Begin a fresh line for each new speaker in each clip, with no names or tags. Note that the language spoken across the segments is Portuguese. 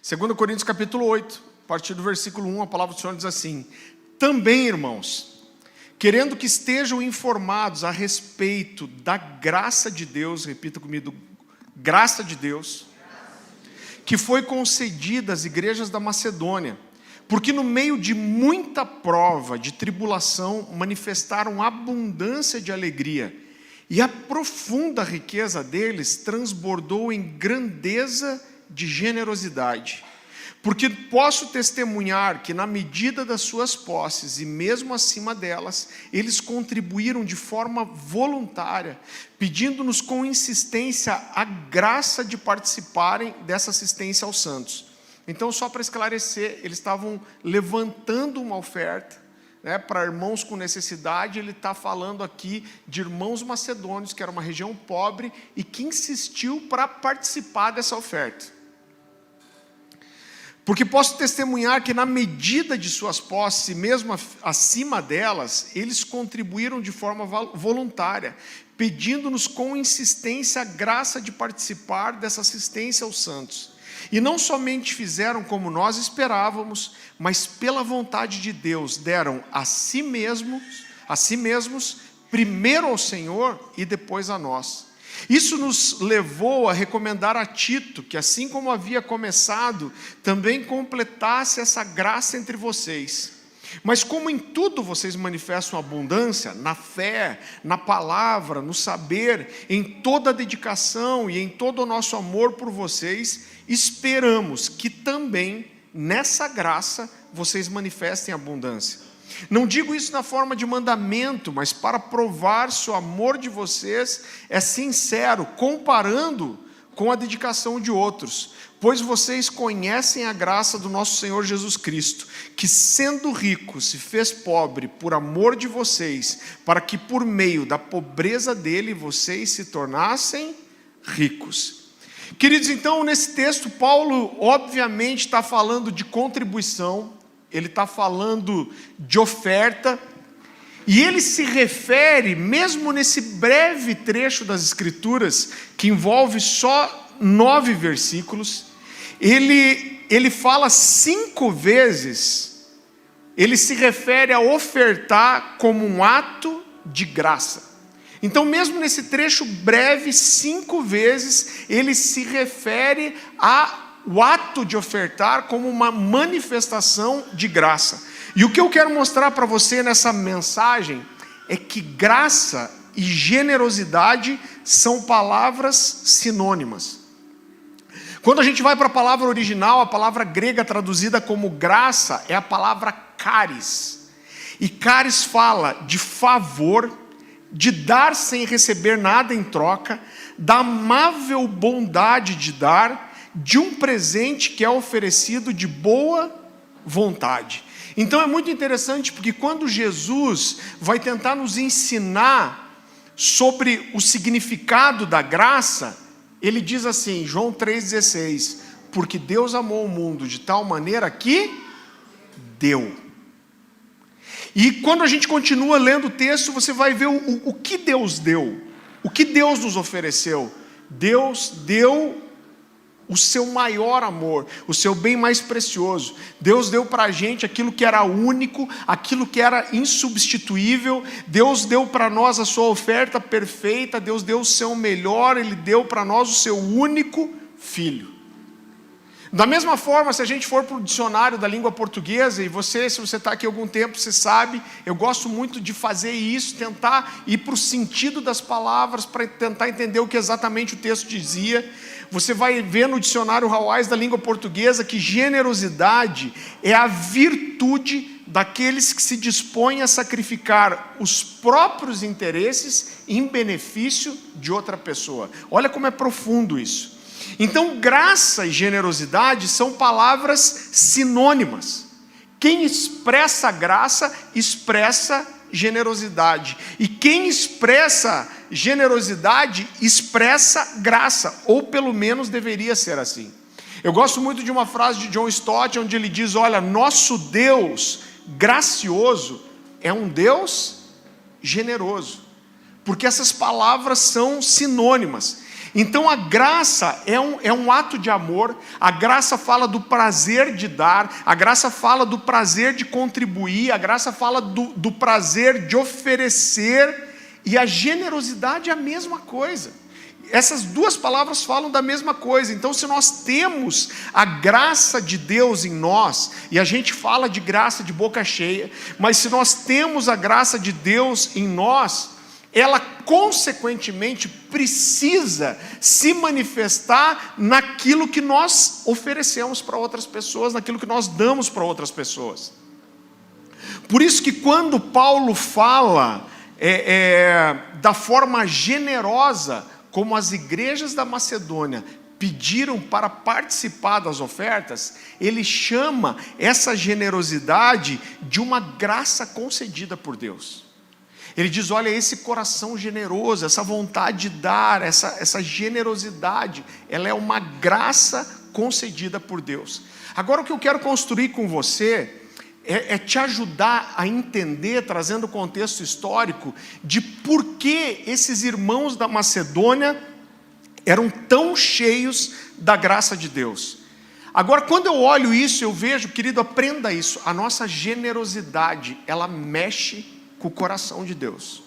2 Coríntios capítulo 8, a partir do versículo 1, a palavra do Senhor diz assim: também, irmãos, querendo que estejam informados a respeito da graça de Deus, repita comigo, graça de Deus, que foi concedida às igrejas da Macedônia, porque no meio de muita prova, de tribulação, manifestaram abundância de alegria, e a profunda riqueza deles transbordou em grandeza de generosidade. Porque posso testemunhar que na medida das suas posses e mesmo acima delas, eles contribuíram de forma voluntária, pedindo-nos com insistência a graça de participarem dessa assistência aos santos. Então, só para esclarecer, eles estavam levantando uma oferta, para irmãos com necessidade. Ele está falando aqui de irmãos macedônios, que era uma região pobre, e que insistiu para participar dessa oferta. Porque posso testemunhar que na medida de suas posses, e mesmo acima delas, eles contribuíram de forma voluntária, pedindo-nos com insistência a graça de participar dessa assistência aos santos. E não somente fizeram como nós esperávamos, mas pela vontade de Deus deram a si mesmos, primeiro ao Senhor e depois a nós. Isso nos levou a recomendar a Tito, que assim como havia começado, também completasse essa graça entre vocês. Mas como em tudo vocês manifestam abundância, na fé, na palavra, no saber, em toda a dedicação e em todo o nosso amor por vocês, esperamos que também nessa graça vocês manifestem abundância. Não digo isso na forma de mandamento, mas para provar se o amor de vocês é sincero, comparando com a dedicação de outros. Pois vocês conhecem a graça do nosso Senhor Jesus Cristo, que sendo rico se fez pobre por amor de vocês, para que por meio da pobreza dele vocês se tornassem ricos. Queridos, então nesse texto Paulo obviamente está falando de contribuição, ele está falando de oferta, e ele se refere, mesmo nesse breve trecho das Escrituras, que envolve só 9 versículos, ele fala 5 vezes, ele se refere a ofertar como um ato de graça. Então, mesmo nesse trecho breve, 5 vezes, ele se refere ao ato de ofertar como uma manifestação de graça. E o que eu quero mostrar para você nessa mensagem é que graça e generosidade são palavras sinônimas. Quando a gente vai para a palavra original, a palavra grega traduzida como graça é a palavra charis. E charis fala de favor, de dar sem receber nada em troca, da amável bondade de dar, de um presente que é oferecido de boa vontade. Então é muito interessante, porque quando Jesus vai tentar nos ensinar sobre o significado da graça, ele diz assim, João 3,16, porque Deus amou o mundo de tal maneira que deu. E quando a gente continua lendo o texto, você vai ver o que Deus deu, o que Deus nos ofereceu. Deus deu o seu maior amor, o seu bem mais precioso. Deus deu para a gente aquilo que era único, aquilo que era insubstituível. Deus deu para nós a sua oferta perfeita, Deus deu o seu melhor, Ele deu para nós o seu único Filho. Da mesma forma, se a gente for para o dicionário da língua portuguesa, e se você está aqui há algum tempo, você sabe, eu gosto muito de fazer isso, tentar ir para o sentido das palavras, para tentar entender o que exatamente o texto dizia. Você vai ver no dicionário Hawais da língua portuguesa que generosidade é a virtude daqueles que se dispõem a sacrificar os próprios interesses em benefício de outra pessoa. Olha como é profundo isso. Então, graça e generosidade são palavras sinônimas. Quem expressa graça, expressa generosidade. E quem expressa generosidade, expressa graça. Ou pelo menos deveria ser assim. Eu gosto muito de uma frase de John Stott, onde ele diz, olha, nosso Deus gracioso é um Deus generoso. Porque essas palavras são sinônimas. Então a graça é um ato de amor, a graça fala do prazer de dar, a graça fala do prazer de contribuir, a graça fala do prazer de oferecer, e a generosidade é a mesma coisa. Essas duas palavras falam da mesma coisa. Então, se nós temos a graça de Deus em nós, e a gente fala de graça de boca cheia, mas se nós temos a graça de Deus em nós, ela consequentemente precisa se manifestar naquilo que nós oferecemos para outras pessoas, naquilo que nós damos para outras pessoas. Por isso que quando Paulo fala da forma generosa, como as igrejas da Macedônia pediram para participar das ofertas, ele chama essa generosidade de uma graça concedida por Deus. Ele diz, olha, esse coração generoso, essa vontade de dar, essa generosidade, ela é uma graça concedida por Deus. Agora o que eu quero construir com você é te ajudar a entender, trazendo o contexto histórico, de por que esses irmãos da Macedônia eram tão cheios da graça de Deus. Agora, quando eu olho isso, eu vejo, querido, aprenda isso, a nossa generosidade, ela mexe com o coração de Deus.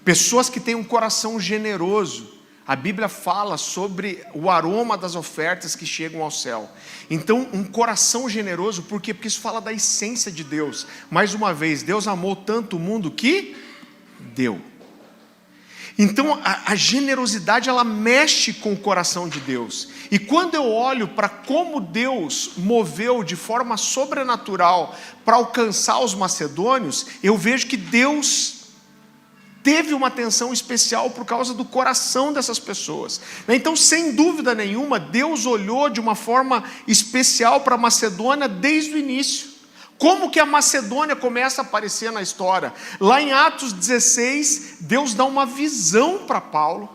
Pessoas que têm um coração generoso, a Bíblia fala sobre o aroma das ofertas que chegam ao céu. Então, um coração generoso, por quê? Porque isso fala da essência de Deus. Mais uma vez, Deus amou tanto o mundo que deu. Então, a generosidade, ela mexe com o coração de Deus. E quando eu olho para como Deus moveu de forma sobrenatural para alcançar os macedônios, eu vejo que Deus teve uma atenção especial por causa do coração dessas pessoas. Então, sem dúvida nenhuma, Deus olhou de uma forma especial para a Macedônia desde o início. Como que a Macedônia começa a aparecer na história? Lá em Atos 16, Deus dá uma visão para Paulo.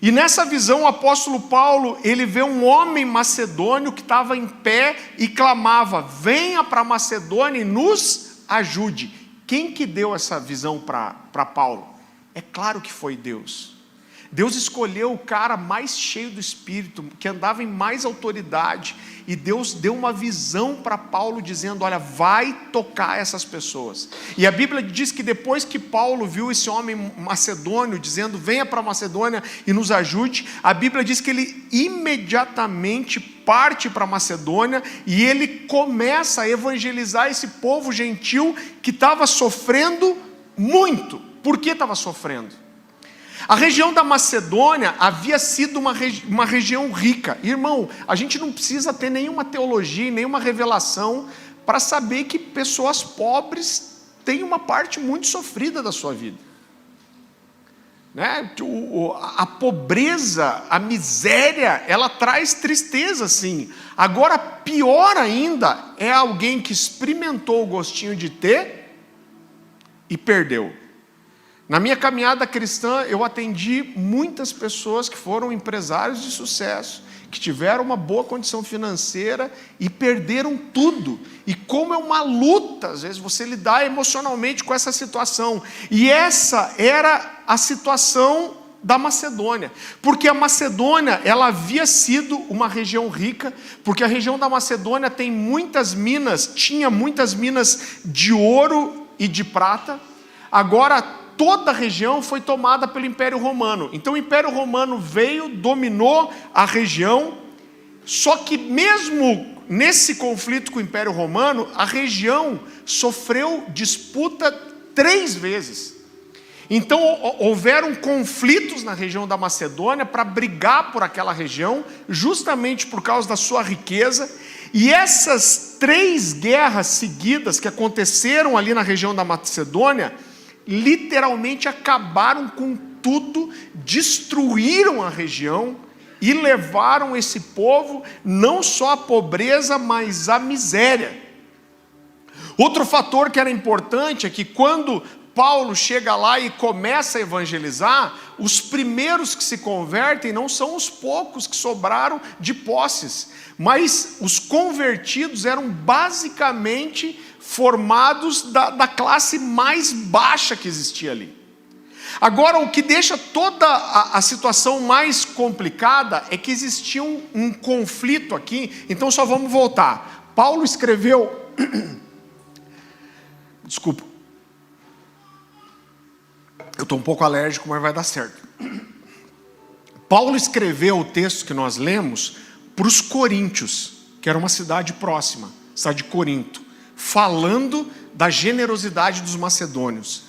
E nessa visão, o apóstolo Paulo, ele vê um homem macedônio que estava em pé e clamava, venha para a Macedônia e nos ajude. Quem que deu essa visão para Paulo? É claro que foi Deus. Deus escolheu o cara mais cheio do Espírito, que andava em mais autoridade, e Deus deu uma visão para Paulo, dizendo, olha, vai tocar essas pessoas. E a Bíblia diz que depois que Paulo viu esse homem macedônio, dizendo, venha para a Macedônia e nos ajude, a Bíblia diz que ele imediatamente parte para a Macedônia, e ele começa a evangelizar esse povo gentil, que estava sofrendo muito. Por que estava sofrendo? A região da Macedônia havia sido uma região rica. Irmão, a gente não precisa ter nenhuma teologia, nenhuma revelação para saber que pessoas pobres têm uma parte muito sofrida da sua vida. Né? A pobreza, a miséria, ela traz tristeza, sim. Agora, pior ainda, é alguém que experimentou o gostinho de ter e perdeu. Na minha caminhada cristã, eu atendi muitas pessoas que foram empresários de sucesso, que tiveram uma boa condição financeira e perderam tudo. E como é uma luta, às vezes, você lidar emocionalmente com essa situação. E essa era a situação da Macedônia. Porque a Macedônia, ela havia sido uma região rica, porque a região da Macedônia tinha muitas minas de ouro e de prata. Agora, toda a região foi tomada pelo Império Romano. Então o Império Romano veio, dominou a região, só que mesmo nesse conflito com o Império Romano, a região sofreu disputa 3 vezes. Então houveram conflitos na região da Macedônia para brigar por aquela região, justamente por causa da sua riqueza, e essas 3 guerras seguidas que aconteceram ali na região da Macedônia, literalmente acabaram com tudo, destruíram a região e levaram esse povo não só à pobreza, mas à miséria. Outro fator que era importante é que quando Paulo chega lá e começa a evangelizar, os primeiros que se convertem não são os poucos que sobraram de posses, mas os convertidos eram basicamente formados da classe mais baixa que existia ali. Agora, o que deixa toda a situação mais complicada é que existia um conflito aqui, então só vamos voltar. Paulo escreveu... Desculpa. Eu estou um pouco alérgico, mas vai dar certo. Paulo escreveu o texto que nós lemos para os coríntios, que era uma cidade próxima, cidade de Corinto, falando da generosidade dos macedônios.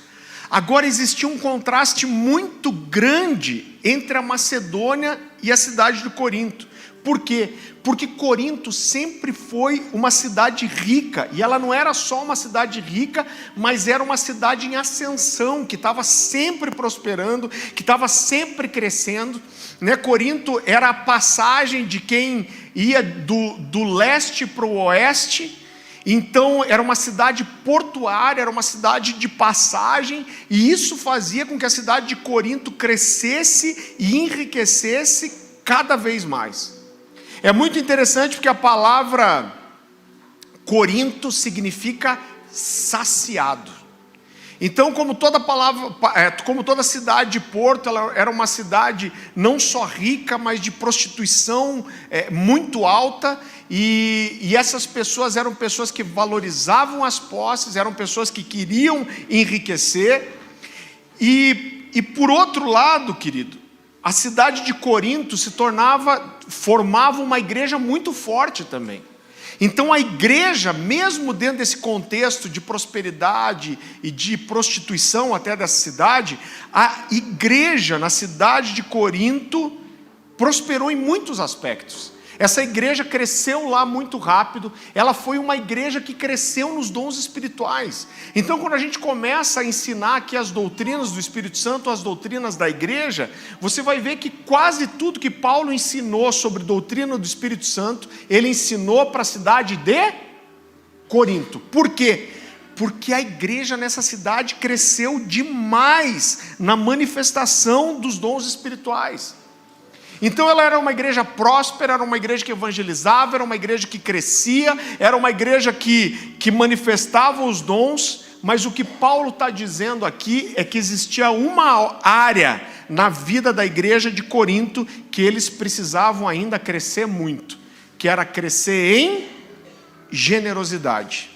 Agora existia um contraste muito grande entre a Macedônia e a cidade de Corinto. Por quê? Porque Corinto sempre foi uma cidade rica, e ela não era só uma cidade rica, mas era uma cidade em ascensão, que estava sempre prosperando, que estava sempre crescendo, né? Corinto era a passagem de quem ia do leste para o oeste. Então era uma cidade portuária, era uma cidade de passagem, e isso fazia com que a cidade de Corinto crescesse e enriquecesse cada vez mais. É muito interessante porque a palavra Corinto significa saciado. Então, como toda cidade de porto, ela era uma cidade não só rica, mas de prostituição muito alta, e essas pessoas eram pessoas que valorizavam as posses, eram pessoas que queriam enriquecer, e por outro lado, querido, a cidade de Corinto formava uma igreja muito forte também. Então a igreja, mesmo dentro desse contexto de prosperidade e de prostituição até dessa cidade, a igreja na cidade de Corinto prosperou em muitos aspectos. Essa igreja cresceu lá muito rápido, ela foi uma igreja que cresceu nos dons espirituais. Então, quando a gente começa a ensinar aqui as doutrinas do Espírito Santo, as doutrinas da igreja, você vai ver que quase tudo que Paulo ensinou sobre doutrina do Espírito Santo, ele ensinou para a cidade de Corinto. Por quê? Porque a igreja nessa cidade cresceu demais na manifestação dos dons espirituais. Então ela era uma igreja próspera, era uma igreja que evangelizava, era uma igreja que crescia, era uma igreja que manifestava os dons, mas o que Paulo está dizendo aqui é que existia uma área na vida da igreja de Corinto que eles precisavam ainda crescer muito, que era crescer em generosidade.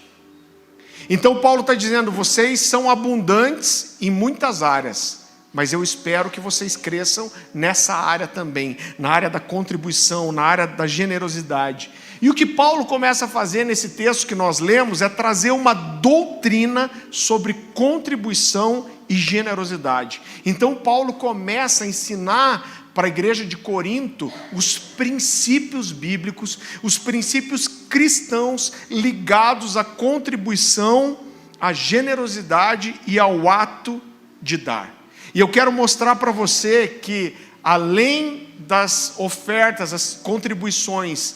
Então Paulo está dizendo, vocês são abundantes em muitas áreas, mas eu espero que vocês cresçam nessa área também, na área da contribuição, na área da generosidade. E o que Paulo começa a fazer nesse texto que nós lemos é trazer uma doutrina sobre contribuição e generosidade. Então Paulo começa a ensinar para a igreja de Corinto os princípios bíblicos, os princípios cristãos ligados à contribuição, à generosidade e ao ato de dar. E eu quero mostrar para você que, além das ofertas, as contribuições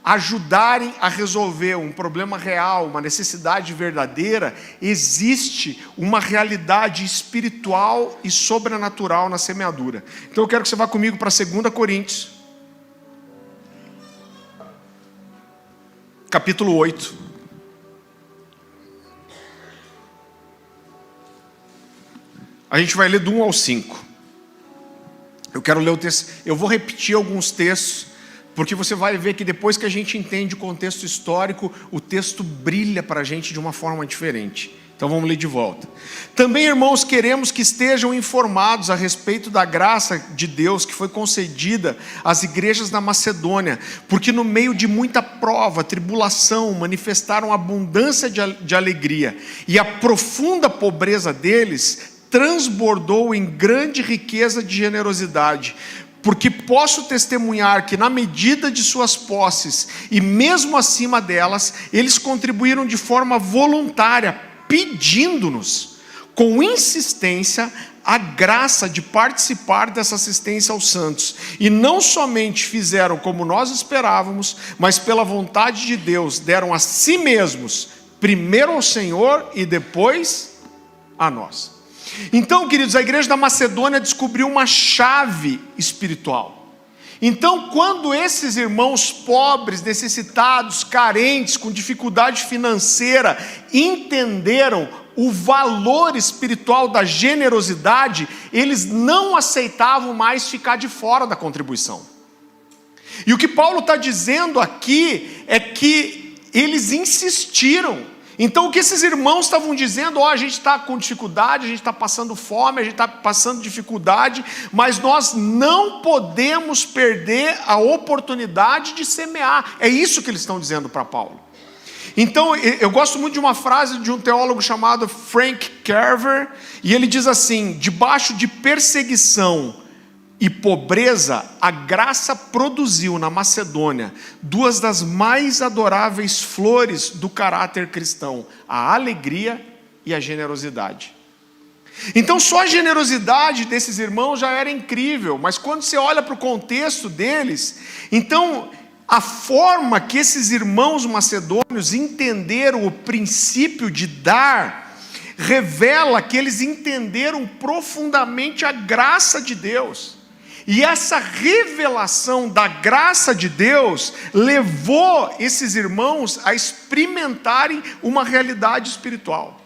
ajudarem a resolver um problema real, uma necessidade verdadeira, existe uma realidade espiritual e sobrenatural na semeadura. Então eu quero que você vá comigo para 2 Coríntios, capítulo 8. A gente vai ler do 1 ao 5. Eu quero ler o texto. Eu vou repetir alguns textos, porque você vai ver que depois que a gente entende o contexto histórico, o texto brilha para a gente de uma forma diferente. Então vamos ler de volta. Também, irmãos, queremos que estejam informados a respeito da graça de Deus que foi concedida às igrejas da Macedônia, porque no meio de muita prova, tribulação, manifestaram abundância de alegria, e a profunda pobreza deles transbordou em grande riqueza de generosidade, porque posso testemunhar que na medida de suas posses e mesmo acima delas, eles contribuíram de forma voluntária, pedindo-nos com insistência a graça de participar dessa assistência aos santos, e não somente fizeram como nós esperávamos, mas pela vontade de Deus deram a si mesmos, primeiro ao Senhor e depois a nós. Então, queridos, a igreja da Macedônia descobriu uma chave espiritual. Então, quando esses irmãos pobres, necessitados, carentes, com dificuldade financeira, entenderam o valor espiritual da generosidade, eles não aceitavam mais ficar de fora da contribuição. E o que Paulo está dizendo aqui é que eles insistiram. Então o que esses irmãos estavam dizendo, a gente está com dificuldade, a gente está passando fome, a gente está passando dificuldade, mas nós não podemos perder a oportunidade de semear. É isso que eles estão dizendo para Paulo. Então eu gosto muito de uma frase de um teólogo chamado Frank Carver, e ele diz assim: debaixo de perseguição e pobreza, a graça produziu na Macedônia duas das mais adoráveis flores do caráter cristão: a alegria e a generosidade. Então só a generosidade desses irmãos já era incrível, mas quando você olha para o contexto deles, então a forma que esses irmãos macedônios entenderam o princípio de dar, revela que eles entenderam profundamente a graça de Deus. E essa revelação da graça de Deus levou esses irmãos a experimentarem uma realidade espiritual.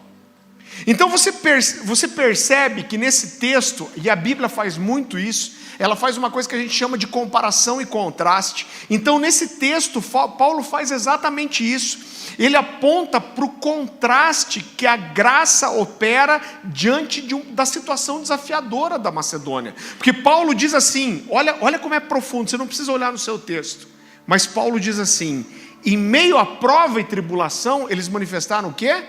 Então você percebe que nesse texto, e a Bíblia faz muito isso, ela faz uma coisa que a gente chama de comparação e contraste. Então nesse texto, Paulo faz exatamente isso. Ele aponta para o contraste que a graça opera diante da situação desafiadora da Macedônia. Porque Paulo diz assim, olha como é profundo, você não precisa olhar no seu texto. Mas Paulo diz assim: em meio à prova e tribulação, eles manifestaram o quê?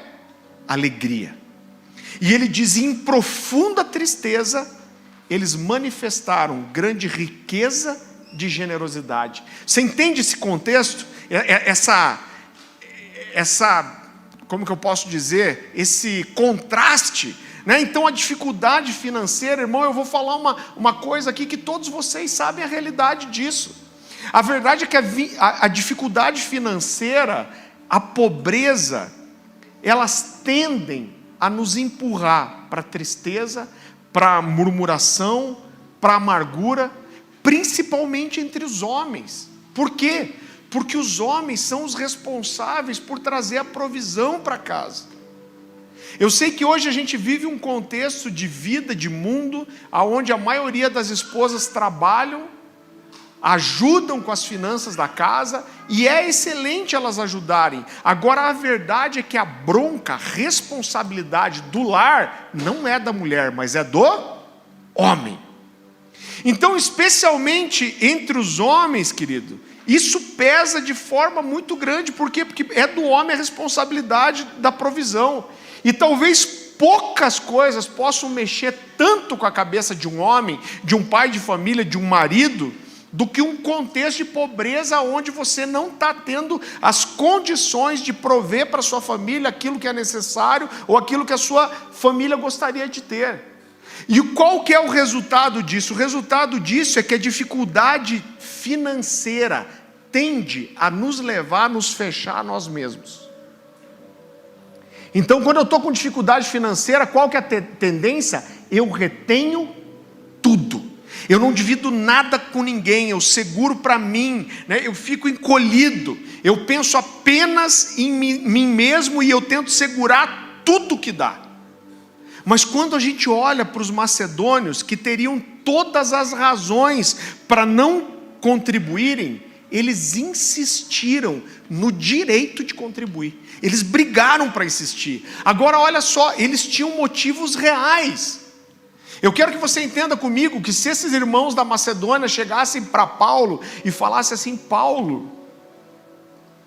Alegria. E ele diz, em profunda tristeza, eles manifestaram grande riqueza de generosidade. Você entende esse contexto? Como que eu posso dizer? Esse contraste, né? Então a dificuldade financeira, irmão, eu vou falar uma coisa aqui que todos vocês sabem a realidade disso. A verdade é que a dificuldade financeira, a pobreza, elas tendem a nos empurrar para a tristeza, para a murmuração, para a amargura, principalmente entre os homens. Por quê? Porque os homens são os responsáveis por trazer a provisão para casa. Eu sei que hoje a gente vive um contexto de vida, de mundo, onde a maioria das esposas trabalham, ajudam com as finanças da casa, e é excelente elas ajudarem. Agora a verdade é que a bronca, a responsabilidade do lar não é da mulher, mas é do homem. Então, especialmente entre os homens, querido, isso pesa de forma muito grande. Por quê? Porque é do homem a responsabilidade da provisão. E talvez poucas coisas possam mexer tanto com a cabeça de um homem, de um pai de família, de um marido, do que um contexto de pobreza onde você não está tendo as condições de prover para a sua família aquilo que é necessário ou aquilo que a sua família gostaria de ter. E qual que é o resultado disso? O resultado disso é que a dificuldade financeira tende a nos levar a nos fechar a nós mesmos. Então, quando eu estou com dificuldade financeira, qual que é a tendência? Eu retenho tudo. Eu não divido nada com ninguém, eu seguro para mim, né? Eu fico encolhido, eu penso apenas em mim mesmo e eu tento segurar tudo que dá. Mas quando a gente olha para os macedônios, que teriam todas as razões para não contribuírem, eles insistiram no direito de contribuir. Eles brigaram para insistir. Agora olha só, eles tinham motivos reais. Eu quero que você entenda comigo que se esses irmãos da Macedônia chegassem para Paulo e falassem assim: Paulo,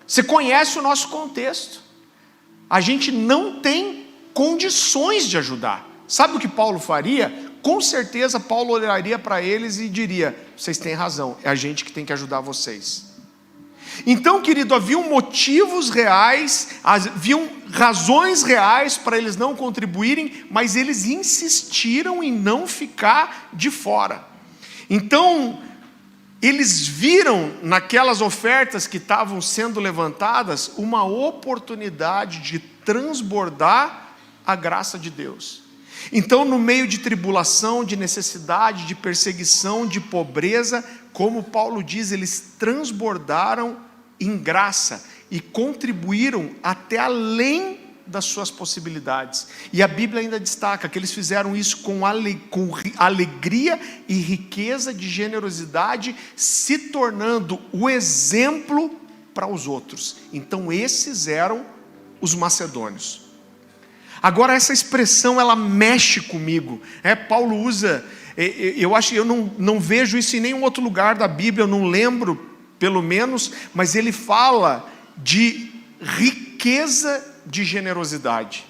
você conhece o nosso contexto, a gente não tem condições de ajudar. Sabe o que Paulo faria? Com certeza Paulo olharia para eles e diria: vocês têm razão, é a gente que tem que ajudar vocês. Então, querido, haviam motivos reais, haviam razões reais para eles não contribuírem, mas eles insistiram em não ficar de fora. Então, eles viram naquelas ofertas que estavam sendo levantadas uma oportunidade de transbordar a graça de Deus. Então, no meio de tribulação, de necessidade, de perseguição, de pobreza, como Paulo diz, eles transbordaram em graça e contribuíram até além das suas possibilidades. E a Bíblia ainda destaca que eles fizeram isso com alegria e riqueza de generosidade, se tornando o exemplo para os outros. Então esses eram os macedônios. Agora essa expressão, ela mexe comigo. Paulo usa, eu não vejo isso em nenhum outro lugar da Bíblia, eu não lembro pelo menos, mas ele fala de riqueza de generosidade.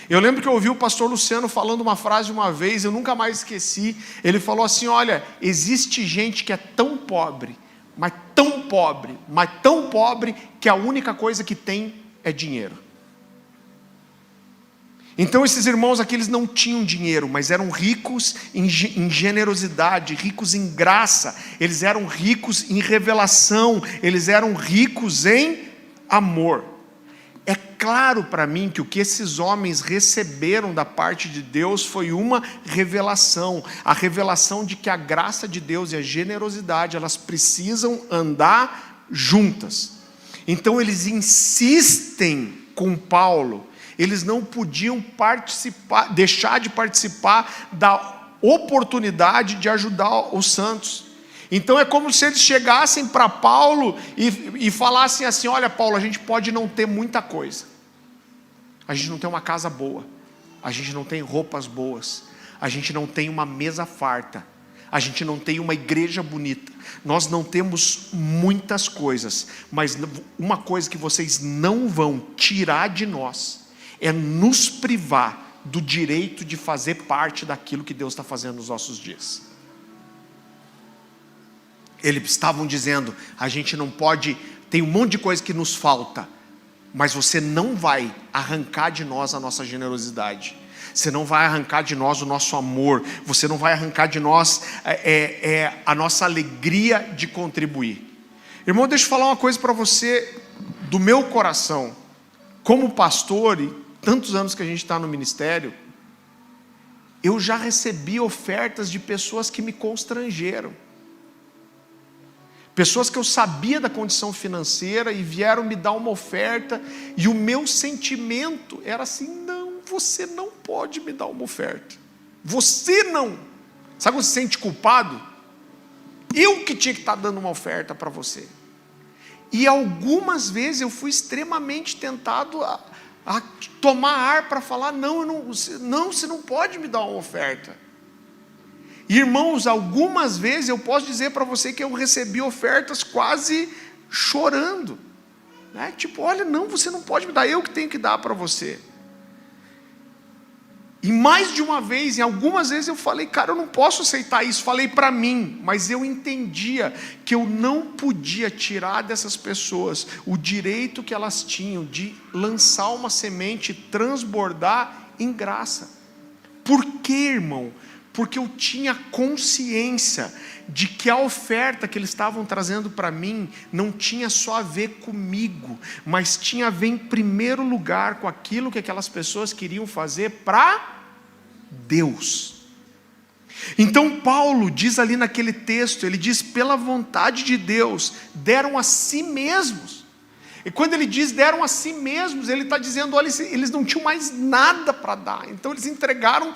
Eu lembro que eu ouvi o pastor Luciano falando uma frase uma vez, eu nunca mais esqueci. Ele falou assim: olha, existe gente que é tão pobre, mas tão pobre, mas tão pobre, que a única coisa que tem é dinheiro. Então esses irmãos aqui, eles não tinham dinheiro, mas eram ricos em generosidade, ricos em graça, eles eram ricos em revelação, eles eram ricos em amor. É claro para mim que o que esses homens receberam da parte de Deus foi uma revelação, a revelação de que a graça de Deus e a generosidade, elas precisam andar juntas. Então eles insistem com Paulo. Eles não podiam deixar de participar da oportunidade de ajudar os santos. Então é como se eles chegassem para Paulo e falassem assim: olha, Paulo, a gente pode não ter muita coisa, a gente não tem uma casa boa, a gente não tem roupas boas, a gente não tem uma mesa farta, a gente não tem uma igreja bonita, nós não temos muitas coisas, mas uma coisa que vocês não vão tirar de nós é nos privar do direito de fazer parte daquilo que Deus está fazendo nos nossos dias. Eles estavam dizendo: a gente não pode, tem um monte de coisa que nos falta, mas você não vai arrancar de nós a nossa generosidade, você não vai arrancar de nós o nosso amor, você não vai arrancar de nós a nossa alegria de contribuir. Irmão, deixa eu falar uma coisa para você do meu coração. Como pastor, e tantos anos que a gente está no ministério, eu já recebi ofertas de pessoas que me constrangeram. Pessoas que eu sabia da condição financeira e vieram me dar uma oferta, e o meu sentimento era assim: não, você não pode me dar uma oferta. Você não. Sabe quando você se sente culpado? Eu que tinha que estar dando uma oferta para você. E algumas vezes eu fui extremamente tentado a tomar ar para falar: não, você não pode me dar uma oferta. Irmãos, algumas vezes eu posso dizer para você que eu recebi ofertas quase chorando, né? Tipo, olha, não, você não pode me dar, eu que tenho que dar para você. E mais de uma vez, em algumas vezes eu falei: cara, eu não posso aceitar isso. Falei para mim, mas eu entendia que eu não podia tirar dessas pessoas o direito que elas tinham de lançar uma semente e transbordar em graça. Por quê, irmão? Porque eu tinha consciência de que a oferta que eles estavam trazendo para mim não tinha só a ver comigo, mas tinha a ver em primeiro lugar com aquilo que aquelas pessoas queriam fazer para Deus. Então Paulo diz ali naquele texto, ele diz: pela vontade de Deus, deram a si mesmos. E quando ele diz deram a si mesmos, ele está dizendo: olha, eles não tinham mais nada para dar, então eles entregaram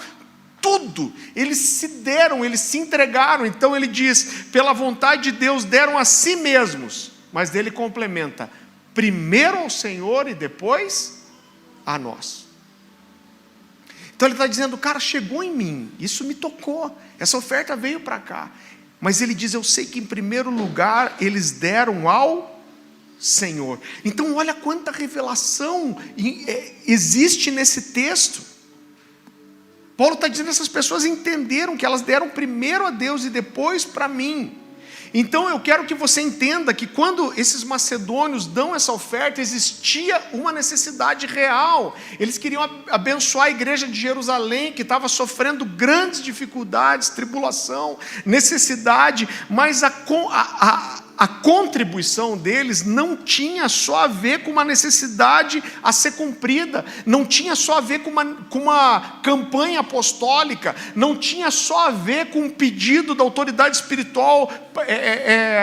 tudo, eles se deram, eles se entregaram. Então ele diz: pela vontade de Deus deram a si mesmos, mas dele complementa: primeiro ao Senhor e depois a nós. Então ele está dizendo: cara, chegou em mim, isso me tocou, essa oferta veio para cá, mas ele diz: eu sei que em primeiro lugar eles deram ao Senhor. Então olha quanta revelação existe nesse texto. Paulo está dizendo: essas pessoas entenderam que elas deram primeiro a Deus e depois para mim. Então eu quero que você entenda que quando esses macedônios dão essa oferta, existia uma necessidade real. Eles queriam abençoar a igreja de Jerusalém, que estava sofrendo grandes dificuldades, tribulação, necessidade, mas a a contribuição deles não tinha só a ver com uma necessidade a ser cumprida, não tinha só a ver com uma campanha apostólica, não tinha só a ver com um pedido da autoridade espiritual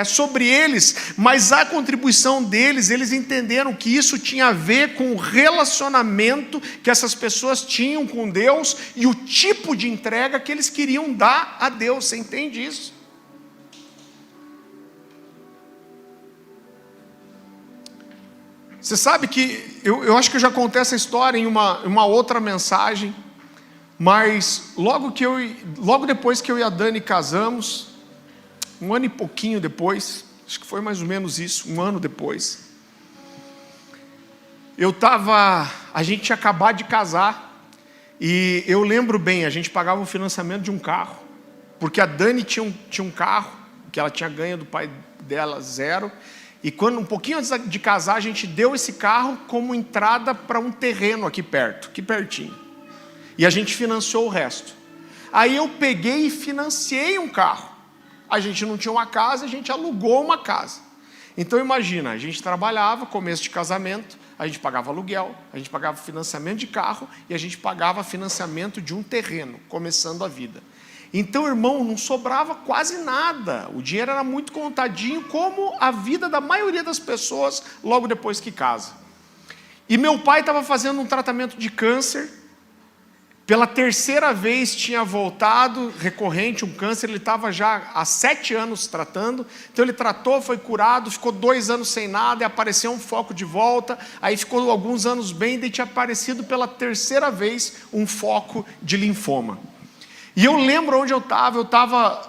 sobre eles, mas a contribuição deles, eles entenderam que isso tinha a ver com o relacionamento que essas pessoas tinham com Deus e o tipo de entrega que eles queriam dar a Deus. Você entende isso? Você sabe que, eu acho que eu já contei essa história em uma outra mensagem, mas logo depois que eu e a Dani casamos, um ano e pouquinho depois, acho que foi mais ou menos isso, um ano depois, a gente tinha acabado de casar, e eu lembro bem, a gente pagava o financiamento de um carro, porque a Dani tinha um carro, que ela tinha ganho do pai dela, 0, e quando um pouquinho antes de casar, a gente deu esse carro como entrada para um terreno aqui perto, aqui pertinho. E a gente financiou o resto. Aí eu peguei e financiei um carro. A gente não tinha uma casa, a gente alugou uma casa. Então imagina, a gente trabalhava, começo de casamento, a gente pagava aluguel, a gente pagava financiamento de carro e a gente pagava financiamento de um terreno, começando a vida. Então, irmão, não sobrava quase nada. O dinheiro era muito contadinho, como a vida da maioria das pessoas logo depois que casa. E meu pai estava fazendo um tratamento de câncer. Pela terceira vez tinha voltado, recorrente, um câncer. Ele estava já há 7 anos tratando. Então ele tratou, foi curado, ficou 2 anos sem nada, e apareceu um foco de volta. Aí ficou alguns anos bem, e tinha aparecido pela terceira vez um foco de linfoma. E eu lembro onde eu estava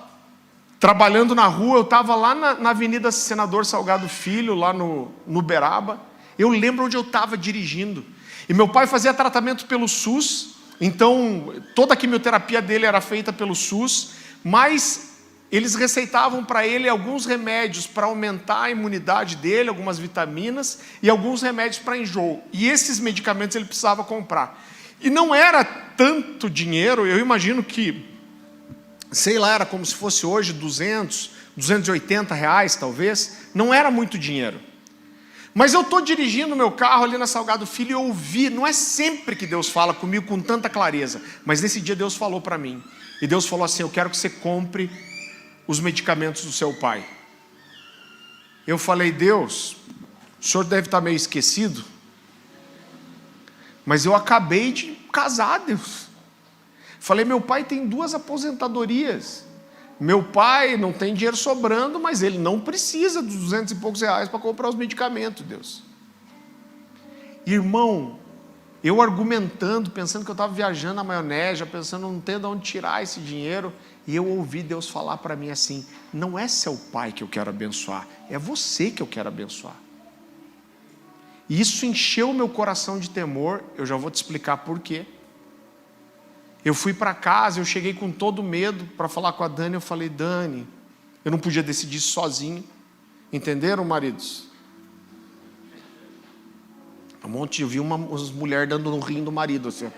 trabalhando na rua, eu estava lá na Avenida Senador Salgado Filho, lá no Uberaba. Eu lembro onde eu estava dirigindo. E meu pai fazia tratamento pelo SUS, então toda a quimioterapia dele era feita pelo SUS, mas eles receitavam para ele alguns remédios para aumentar a imunidade dele, algumas vitaminas e alguns remédios para enjoo. E esses medicamentos ele precisava comprar. E não era tanto dinheiro, eu imagino que, sei lá, era como se fosse hoje 200, 280 reais talvez, não era muito dinheiro. Mas eu estou dirigindo meu carro ali na Salgado Filho e eu ouvi, não é sempre que Deus fala comigo com tanta clareza, mas nesse dia Deus falou para mim, e Deus falou assim: eu quero que você compre os medicamentos do seu pai. Eu falei: Deus, o senhor deve estar meio esquecido, mas eu acabei de casar, Deus. Falei: meu pai tem 2 aposentadorias. Meu pai não tem dinheiro sobrando, mas ele não precisa dos 200 e poucos reais para comprar os medicamentos, Deus. Irmão, eu argumentando, pensando que eu estava viajando na maionese, pensando não ter de onde tirar esse dinheiro, e eu ouvi Deus falar para mim assim: não é seu pai que eu quero abençoar, é você que eu quero abençoar. E isso encheu o meu coração de temor, eu já vou te explicar por quê. Eu fui para casa, eu cheguei com todo medo para falar com a Dani, eu falei: Dani, eu não podia decidir sozinho. Entenderam, maridos? Um monte, eu vi umas mulheres dando um rim do marido, assim.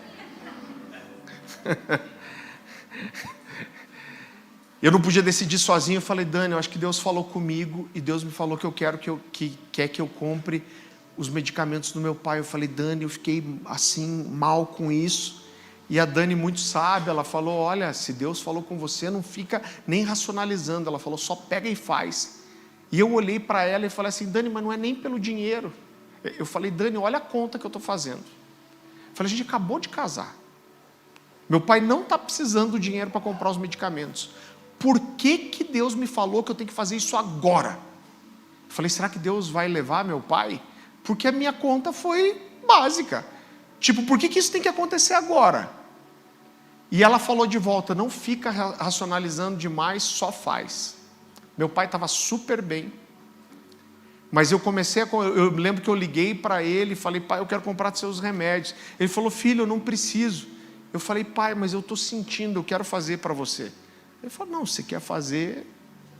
Eu não podia decidir sozinho, eu falei: Dani, eu acho que Deus falou comigo, e Deus me falou que quer que eu compre os medicamentos do meu pai. Eu falei: Dani, eu fiquei assim, mal com isso. E a Dani, muito sábia, ela falou: olha, se Deus falou com você, não fica nem racionalizando. Ela falou: só pega e faz. E eu olhei para ela e falei assim: Dani, mas não é nem pelo dinheiro. Eu falei: Dani, olha a conta que eu estou fazendo. Eu falei: a gente acabou de casar. Meu pai não está precisando do dinheiro para comprar os medicamentos. Por que Deus me falou que eu tenho que fazer isso agora? Eu falei: será que Deus vai levar meu pai? Porque a minha conta foi básica. Tipo, por que isso tem que acontecer agora? E ela falou de volta: não fica racionalizando demais, só faz. Meu pai estava super bem. Mas eu lembro que eu liguei para ele e falei: pai, eu quero comprar seus remédios. Ele falou: filho, eu não preciso. Eu falei: pai, mas eu estou sentindo, eu quero fazer para você. Ele falou: não, se você quer fazer,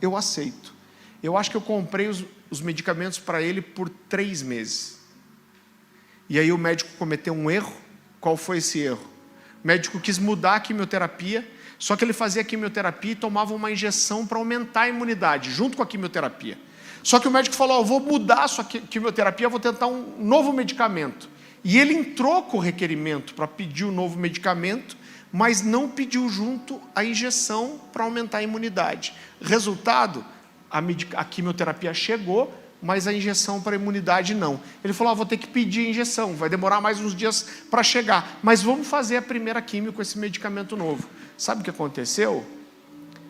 eu aceito. Eu acho que eu comprei os medicamentos para ele por 3 meses. E aí o médico cometeu um erro. Qual foi esse erro? O médico quis mudar a quimioterapia, só que ele fazia a quimioterapia e tomava uma injeção para aumentar a imunidade, junto com a quimioterapia. Só que o médico falou, eu vou mudar a sua quimioterapia, eu vou tentar um novo medicamento. E ele entrou com o requerimento para pedir o novo medicamento, mas não pediu junto a injeção para aumentar a imunidade. Resultado, a quimioterapia chegou, mas a injeção para a imunidade não. Ele falou, vou ter que pedir a injeção, vai demorar mais uns dias para chegar, mas vamos fazer a primeira quimio com esse medicamento novo. Sabe o que aconteceu?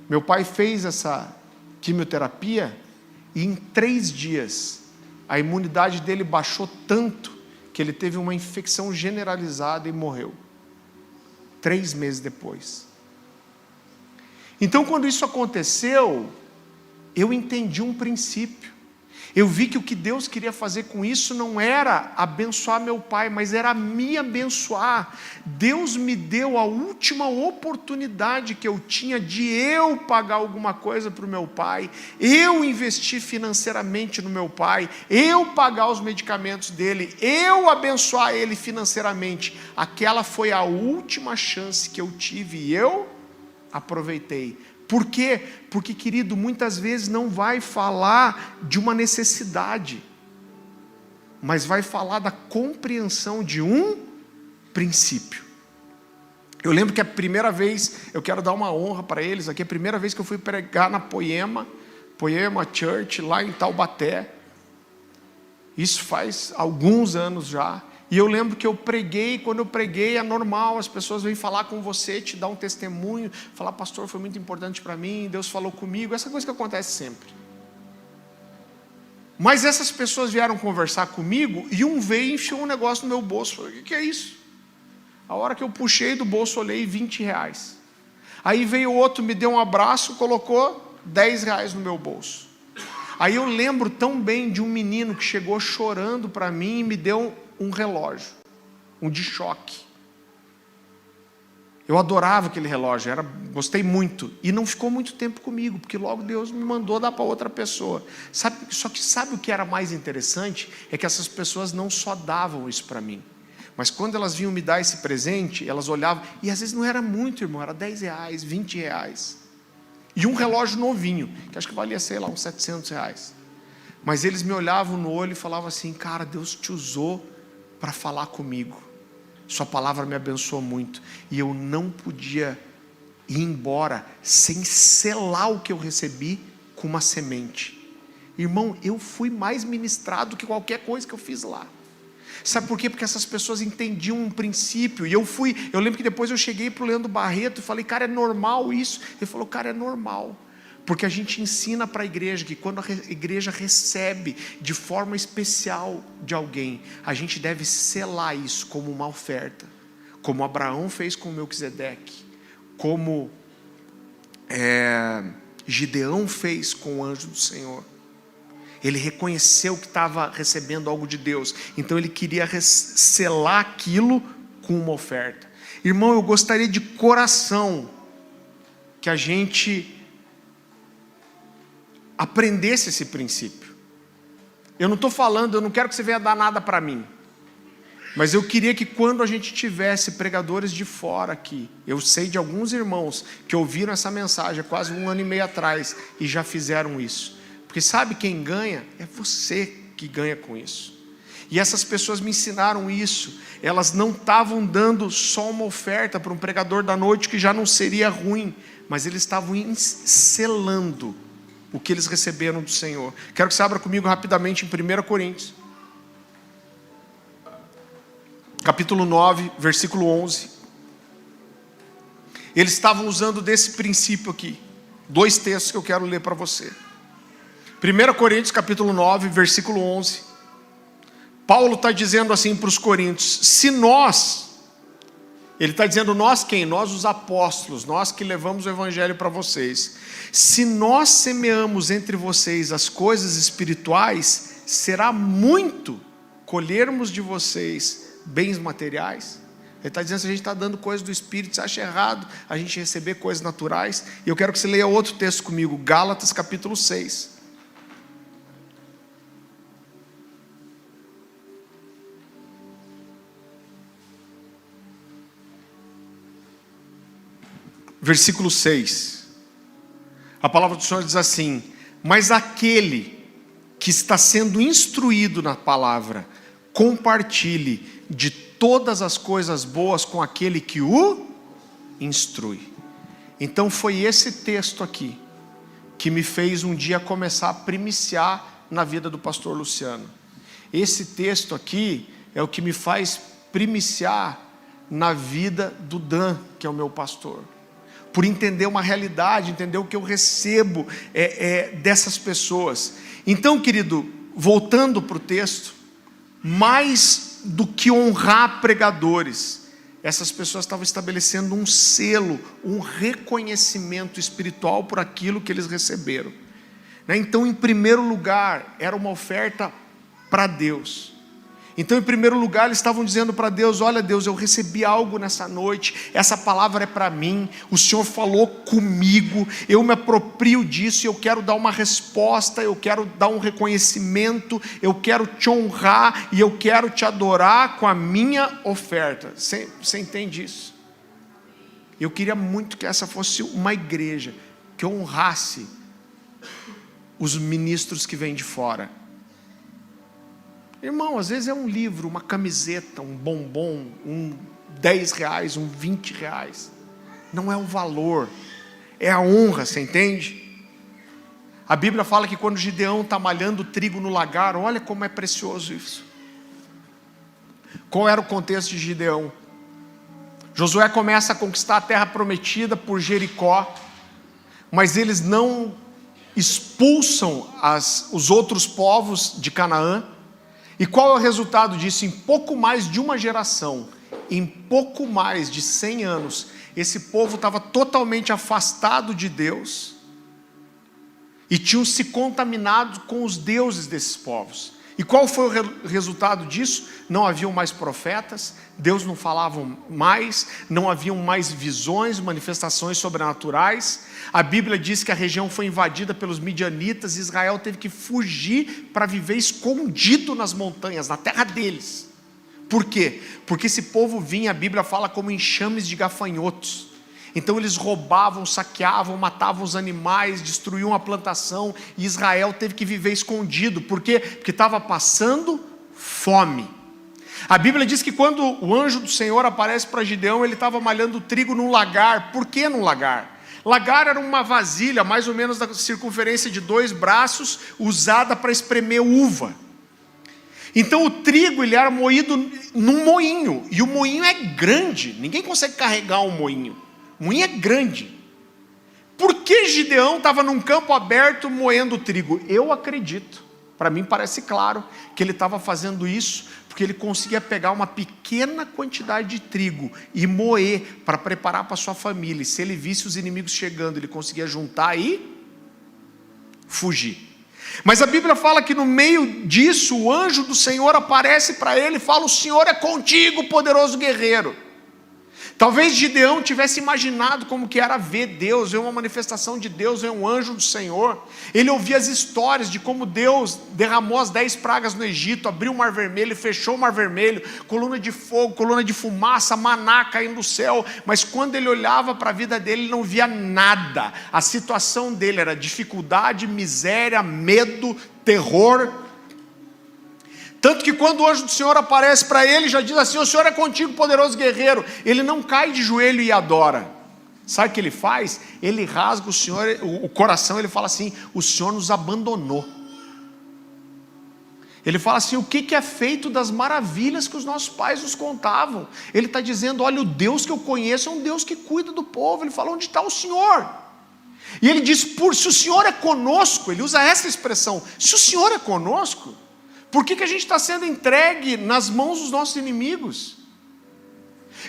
Meu pai fez essa quimioterapia e em 3 dias a imunidade dele baixou tanto que ele teve uma infecção generalizada e morreu. 3 meses depois. Então, quando isso aconteceu, eu entendi um princípio. Eu vi que o que Deus queria fazer com isso não era abençoar meu pai, mas era me abençoar. Deus me deu a última oportunidade que eu tinha de eu pagar alguma coisa para o meu pai, eu investir financeiramente no meu pai, eu pagar os medicamentos dele, eu abençoar ele financeiramente. Aquela foi a última chance que eu tive e eu aproveitei. Por quê? Porque, querido, muitas vezes não vai falar de uma necessidade, mas vai falar da compreensão de um princípio. Eu lembro que a primeira vez, eu quero dar uma honra para eles aqui, a primeira vez que eu fui pregar na Poema Church, lá em Taubaté, isso faz alguns anos já. E eu lembro que eu preguei, quando eu preguei é normal, as pessoas vêm falar com você, te dar um testemunho, falar, pastor, foi muito importante para mim, Deus falou comigo, essa coisa que acontece sempre. Mas essas pessoas vieram conversar comigo, e um veio e enfiou um negócio no meu bolso, falei, o que é isso? A hora que eu puxei do bolso, olhei R$20. Aí veio outro, me deu um abraço, colocou R$10 no meu bolso. Aí eu lembro tão bem de um menino que chegou chorando para mim e me deu um relógio, um de choque. Eu adorava aquele relógio, gostei muito, e não ficou muito tempo comigo, porque logo Deus me mandou dar para outra pessoa. Só que sabe o que era mais interessante? É que essas pessoas não só davam isso para mim, mas quando elas vinham me dar esse presente, elas olhavam, e às vezes não era muito, irmão, era R$10, R$20, e um relógio novinho, que acho que valia, sei lá, uns R$700. Mas eles me olhavam no olho e falavam assim, cara, Deus te usou para falar comigo, sua palavra me abençoou muito, e eu não podia ir embora sem selar o que eu recebi com uma semente. Irmão, eu fui mais ministrado do que qualquer coisa que eu fiz lá. Sabe por quê? Porque essas pessoas entendiam um princípio, e eu lembro que depois eu cheguei para o Leandro Barreto e falei, cara, é normal isso? Ele falou, cara, é normal. Porque a gente ensina para a igreja que quando a igreja recebe de forma especial de alguém, a gente deve selar isso como uma oferta, como Abraão fez com Melquisedeque, como Gideão fez com o anjo do Senhor. Ele reconheceu que estava recebendo algo de Deus, então ele queria selar aquilo com uma oferta. Irmão, eu gostaria de coração que a gente aprendesse esse princípio. Eu não estou falando, eu não quero que você venha dar nada para mim, mas eu queria que quando a gente tivesse pregadores de fora aqui, eu sei de alguns irmãos que ouviram essa mensagem há quase 1 ano e meio atrás e já fizeram isso, porque sabe quem ganha? É você que ganha com isso. E essas pessoas me ensinaram isso. Elas não estavam dando só uma oferta para um pregador da noite que já não seria ruim, mas eles estavam selando o que eles receberam do Senhor. Quero que você abra comigo rapidamente em 1 Coríntios, capítulo 9, versículo 11. Eles estavam usando desse princípio aqui. 2 textos que eu quero ler para você. 1 Coríntios, capítulo 9, versículo 11. Paulo está dizendo assim para os coríntios, se nós, ele está dizendo nós quem? Nós os apóstolos, nós que levamos o evangelho para vocês. Se nós semeamos entre vocês as coisas espirituais, será muito colhermos de vocês bens materiais. Ele está dizendo, se a gente está dando coisas do Espírito, você acha errado a gente receber coisas naturais? E eu quero que você leia outro texto comigo, Gálatas capítulo 6. Versículo 6. A palavra do Senhor diz assim, mas aquele que está sendo instruído na palavra, compartilhe de todas as coisas boas com aquele que o instrui. Então foi esse texto aqui que me fez um dia começar a primiciar na vida do pastor Luciano. Esse texto aqui é o que me faz primiciar na vida do Dan, que é o meu pastor. Por entender uma realidade, entender o que eu recebo dessas pessoas. Então, querido, voltando para o texto, mais do que honrar pregadores, essas pessoas estavam estabelecendo um selo, um reconhecimento espiritual por aquilo que eles receberam. Então, em primeiro lugar, era uma oferta para Deus. Então, em primeiro lugar, eles estavam dizendo para Deus: olha Deus, eu recebi algo nessa noite, essa palavra é para mim, o Senhor falou comigo, eu me aproprio disso, eu quero dar uma resposta, eu quero dar um reconhecimento, eu quero te honrar e eu quero te adorar com a minha oferta. Você entende isso? Eu queria muito que essa fosse uma igreja que honrasse os ministros que vêm de fora. Irmão, às vezes é um livro, uma camiseta, um bombom, um R$10, um R$20. Não é o valor, é a honra, você entende? A Bíblia fala que quando Gideão está malhando trigo no lagar, olha como é precioso isso. Qual era o contexto de Gideão? Josué começa a conquistar a terra prometida por Jericó, mas eles não expulsam os outros povos de Canaã. E qual é o resultado disso? Em pouco mais de uma geração, em pouco mais de 100 anos, esse povo estava totalmente afastado de Deus e tinham se contaminado com os deuses desses povos. E qual foi o resultado disso? Não haviam mais profetas, Deus não falava mais, não haviam mais visões, manifestações sobrenaturais. A Bíblia diz que a região foi invadida pelos midianitas e Israel teve que fugir para viver escondido nas montanhas, na terra deles. Por quê? Porque esse povo vinha, a Bíblia fala, como enxames de gafanhotos. Então eles roubavam, saqueavam, matavam os animais, destruíam a plantação, e Israel teve que viver escondido. Por quê? Porque estava passando fome. A Bíblia diz que quando o anjo do Senhor aparece para Gideão, ele estava malhando trigo num lagar. Por que num lagar? Lagar era uma vasilha, mais ou menos da circunferência de 2 braços, usada para espremer uva. Então o trigo ele era moído num moinho, e o moinho é grande, ninguém consegue carregar um moinho. O moinho é grande. Por que Gideão estava num campo aberto moendo trigo? Eu acredito, para mim parece claro, que ele estava fazendo isso porque ele conseguia pegar uma pequena quantidade de trigo e moer para preparar para sua família. E se ele visse os inimigos chegando, ele conseguia juntar e fugir. Mas a Bíblia fala que no meio disso, o anjo do Senhor aparece para ele e fala: o Senhor é contigo, poderoso guerreiro. Talvez Gideão tivesse imaginado como que era ver Deus, ver uma manifestação de Deus, ver um anjo do Senhor. Ele ouvia as histórias de como Deus derramou as 10 pragas no Egito, abriu o mar vermelho e fechou o mar vermelho, coluna de fogo, coluna de fumaça, maná caindo do céu. Mas quando ele olhava para a vida dele, ele não via nada. A situação dele era dificuldade, miséria, medo, terror. Tanto que quando o anjo do Senhor aparece para ele, já diz assim: o Senhor é contigo, poderoso guerreiro. Ele não cai de joelho e adora. Sabe o que ele faz? Ele rasga o coração, ele fala assim: o Senhor nos abandonou. Ele fala assim: o que é feito das maravilhas que os nossos pais nos contavam? Ele está dizendo: olha, o Deus que eu conheço é um Deus que cuida do povo. Ele fala: onde está o Senhor? E ele diz: se o Senhor é conosco, ele usa essa expressão, se o Senhor é conosco, por que a gente está sendo entregue nas mãos dos nossos inimigos?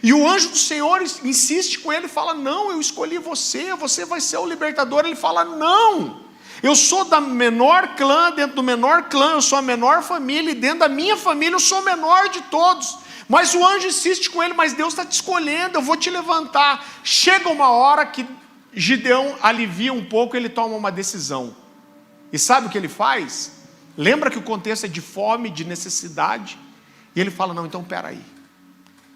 E o anjo do Senhor insiste com ele e fala: não, eu escolhi você, você vai ser o libertador. Ele fala: não, eu sou da menor clã, dentro do menor clã, eu sou a menor família, e dentro da minha família eu sou o menor de todos. Mas o anjo insiste com ele: mas Deus está te escolhendo, eu vou te levantar. Chega uma hora que Gideão alivia um pouco, ele toma uma decisão. E sabe o que ele faz? Lembra que o contexto é de fome, de necessidade? E ele fala: não, então peraí,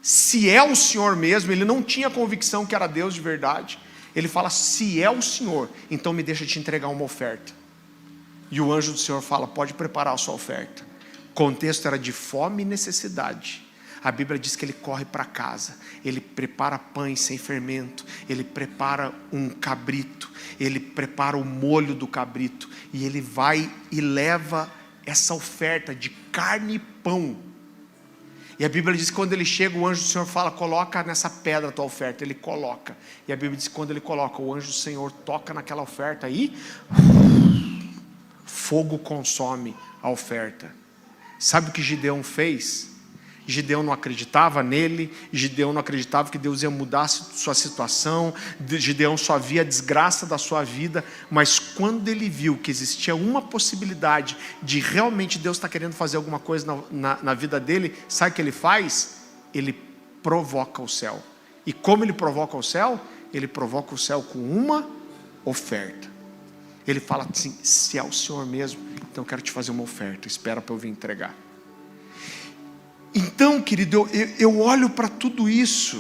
se é o Senhor mesmo, ele não tinha convicção que era Deus de verdade. Ele fala: se é o Senhor, então me deixa te entregar uma oferta. E o anjo do Senhor fala: pode preparar a sua oferta. O contexto era de fome e necessidade. A Bíblia diz que ele corre para casa, ele prepara pães sem fermento, ele prepara um cabrito, ele prepara o molho do cabrito, e ele vai e leva essa oferta de carne e pão. E a Bíblia diz que quando ele chega, o anjo do Senhor fala: coloca nessa pedra a tua oferta. Ele coloca. E a Bíblia diz que quando ele coloca, o anjo do Senhor toca naquela oferta e fogo consome a oferta. Sabe o que Gideão fez? Gideão não acreditava nele, Gideão não acreditava que Deus ia mudar a sua situação, Gideão só via a desgraça da sua vida, mas quando ele viu que existia uma possibilidade de realmente Deus estar querendo fazer alguma coisa na vida dele, sabe o que ele faz? Ele provoca o céu. E como ele provoca o céu? Ele provoca o céu com uma oferta. Ele fala assim: se é o Senhor mesmo, então eu quero te fazer uma oferta, espera para eu vir entregar. Então, querido, eu olho para tudo isso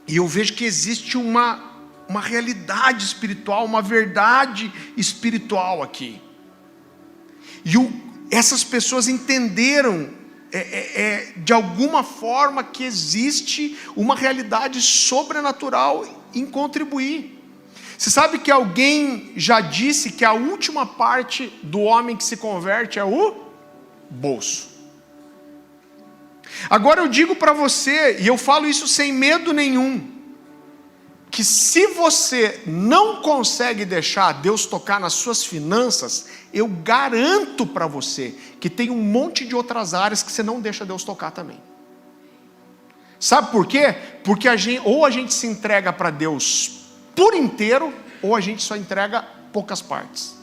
e eu vejo que existe uma realidade espiritual, uma verdade espiritual aqui. E essas pessoas entenderam de alguma forma que existe uma realidade sobrenatural em contribuir. Você sabe que alguém já disse que a última parte do homem que se converte é o bolso. Agora eu digo para você, e eu falo isso sem medo nenhum, que se você não consegue deixar Deus tocar nas suas finanças, eu garanto para você que tem um monte de outras áreas que você não deixa Deus tocar também. Sabe por quê? Porque ou a gente se entrega para Deus por inteiro, ou a gente só entrega poucas partes.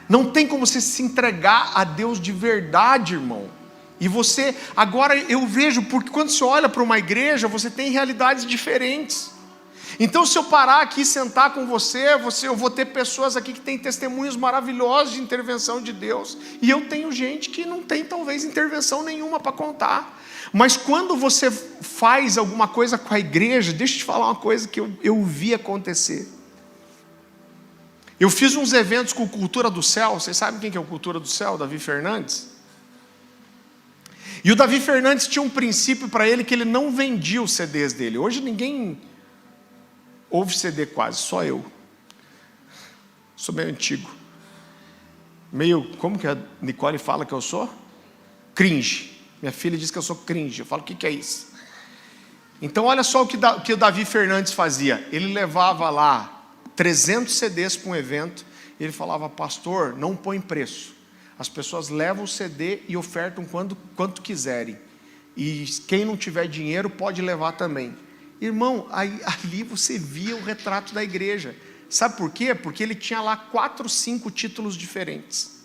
Não tem como você se entregar a Deus de verdade, irmão. E você, agora eu vejo, porque quando você olha para uma igreja, você tem realidades diferentes. Então, se eu parar aqui e sentar com você, eu vou ter pessoas aqui que têm testemunhos maravilhosos de intervenção de Deus. E eu tenho gente que não tem talvez intervenção nenhuma para contar. Mas quando você faz alguma coisa com a igreja, deixa eu te falar uma coisa que eu vi acontecer. Eu fiz uns eventos com o Cultura do Céu. Vocês sabem quem que é o Cultura do Céu? Davi Fernandes. E o Davi Fernandes tinha um princípio para ele que ele não vendia os CDs dele. Hoje ninguém ouve CD quase, só eu. Sou meio antigo. Como que a Nicole fala que eu sou? Cringe. Minha filha diz que eu sou cringe. Eu falo: o que é isso? Então olha só o que o Davi Fernandes fazia. Ele levava lá 300 CDs para um evento, e ele falava: pastor, não põe preço, as pessoas levam o CD e ofertam quanto quiserem, e quem não tiver dinheiro pode levar também. Irmão, ali você via o retrato da igreja. Sabe por quê? Porque ele tinha lá 4, 5 títulos diferentes.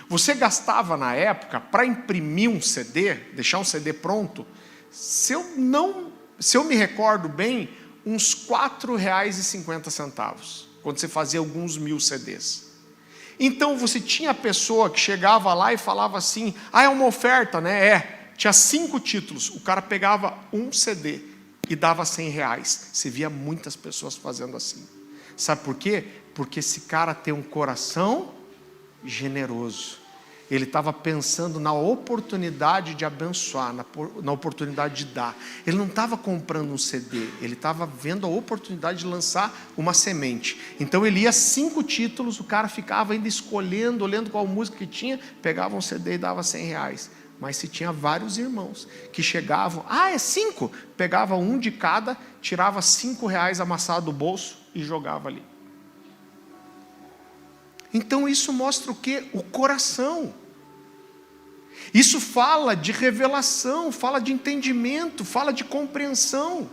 Você gastava na época, para imprimir um CD, deixar um CD pronto, se eu me recordo bem, uns R$4,50, quando você fazia alguns 1000 CDs. Então você tinha a pessoa que chegava lá e falava assim: é uma oferta, né? Tinha 5 títulos, o cara pegava um CD e dava R$100. Você via muitas pessoas fazendo assim. Sabe por quê? Porque esse cara tem um coração generoso. Ele estava pensando na oportunidade de abençoar, na oportunidade de dar. Ele não estava comprando um CD, ele estava vendo a oportunidade de lançar uma semente. Então ele ia 5 títulos, o cara ficava ainda escolhendo, olhando qual música que tinha, pegava um CD e dava R$100. Mas se tinha vários irmãos que chegavam: é 5? Pegava um de cada, tirava R$5 amassado do bolso e jogava ali. Então isso mostra o quê? O coração. Isso fala de revelação, fala de entendimento, fala de compreensão.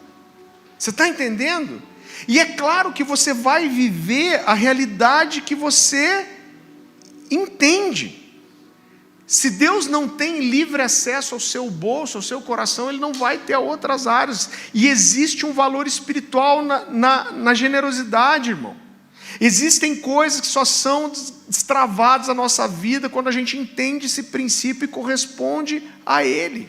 Você está entendendo? E é claro que você vai viver a realidade que você entende. Se Deus não tem livre acesso ao seu bolso, ao seu coração, Ele não vai ter a outras áreas. E existe um valor espiritual na generosidade, irmão. Existem coisas que só são destravadas na nossa vida quando a gente entende esse princípio e corresponde a ele.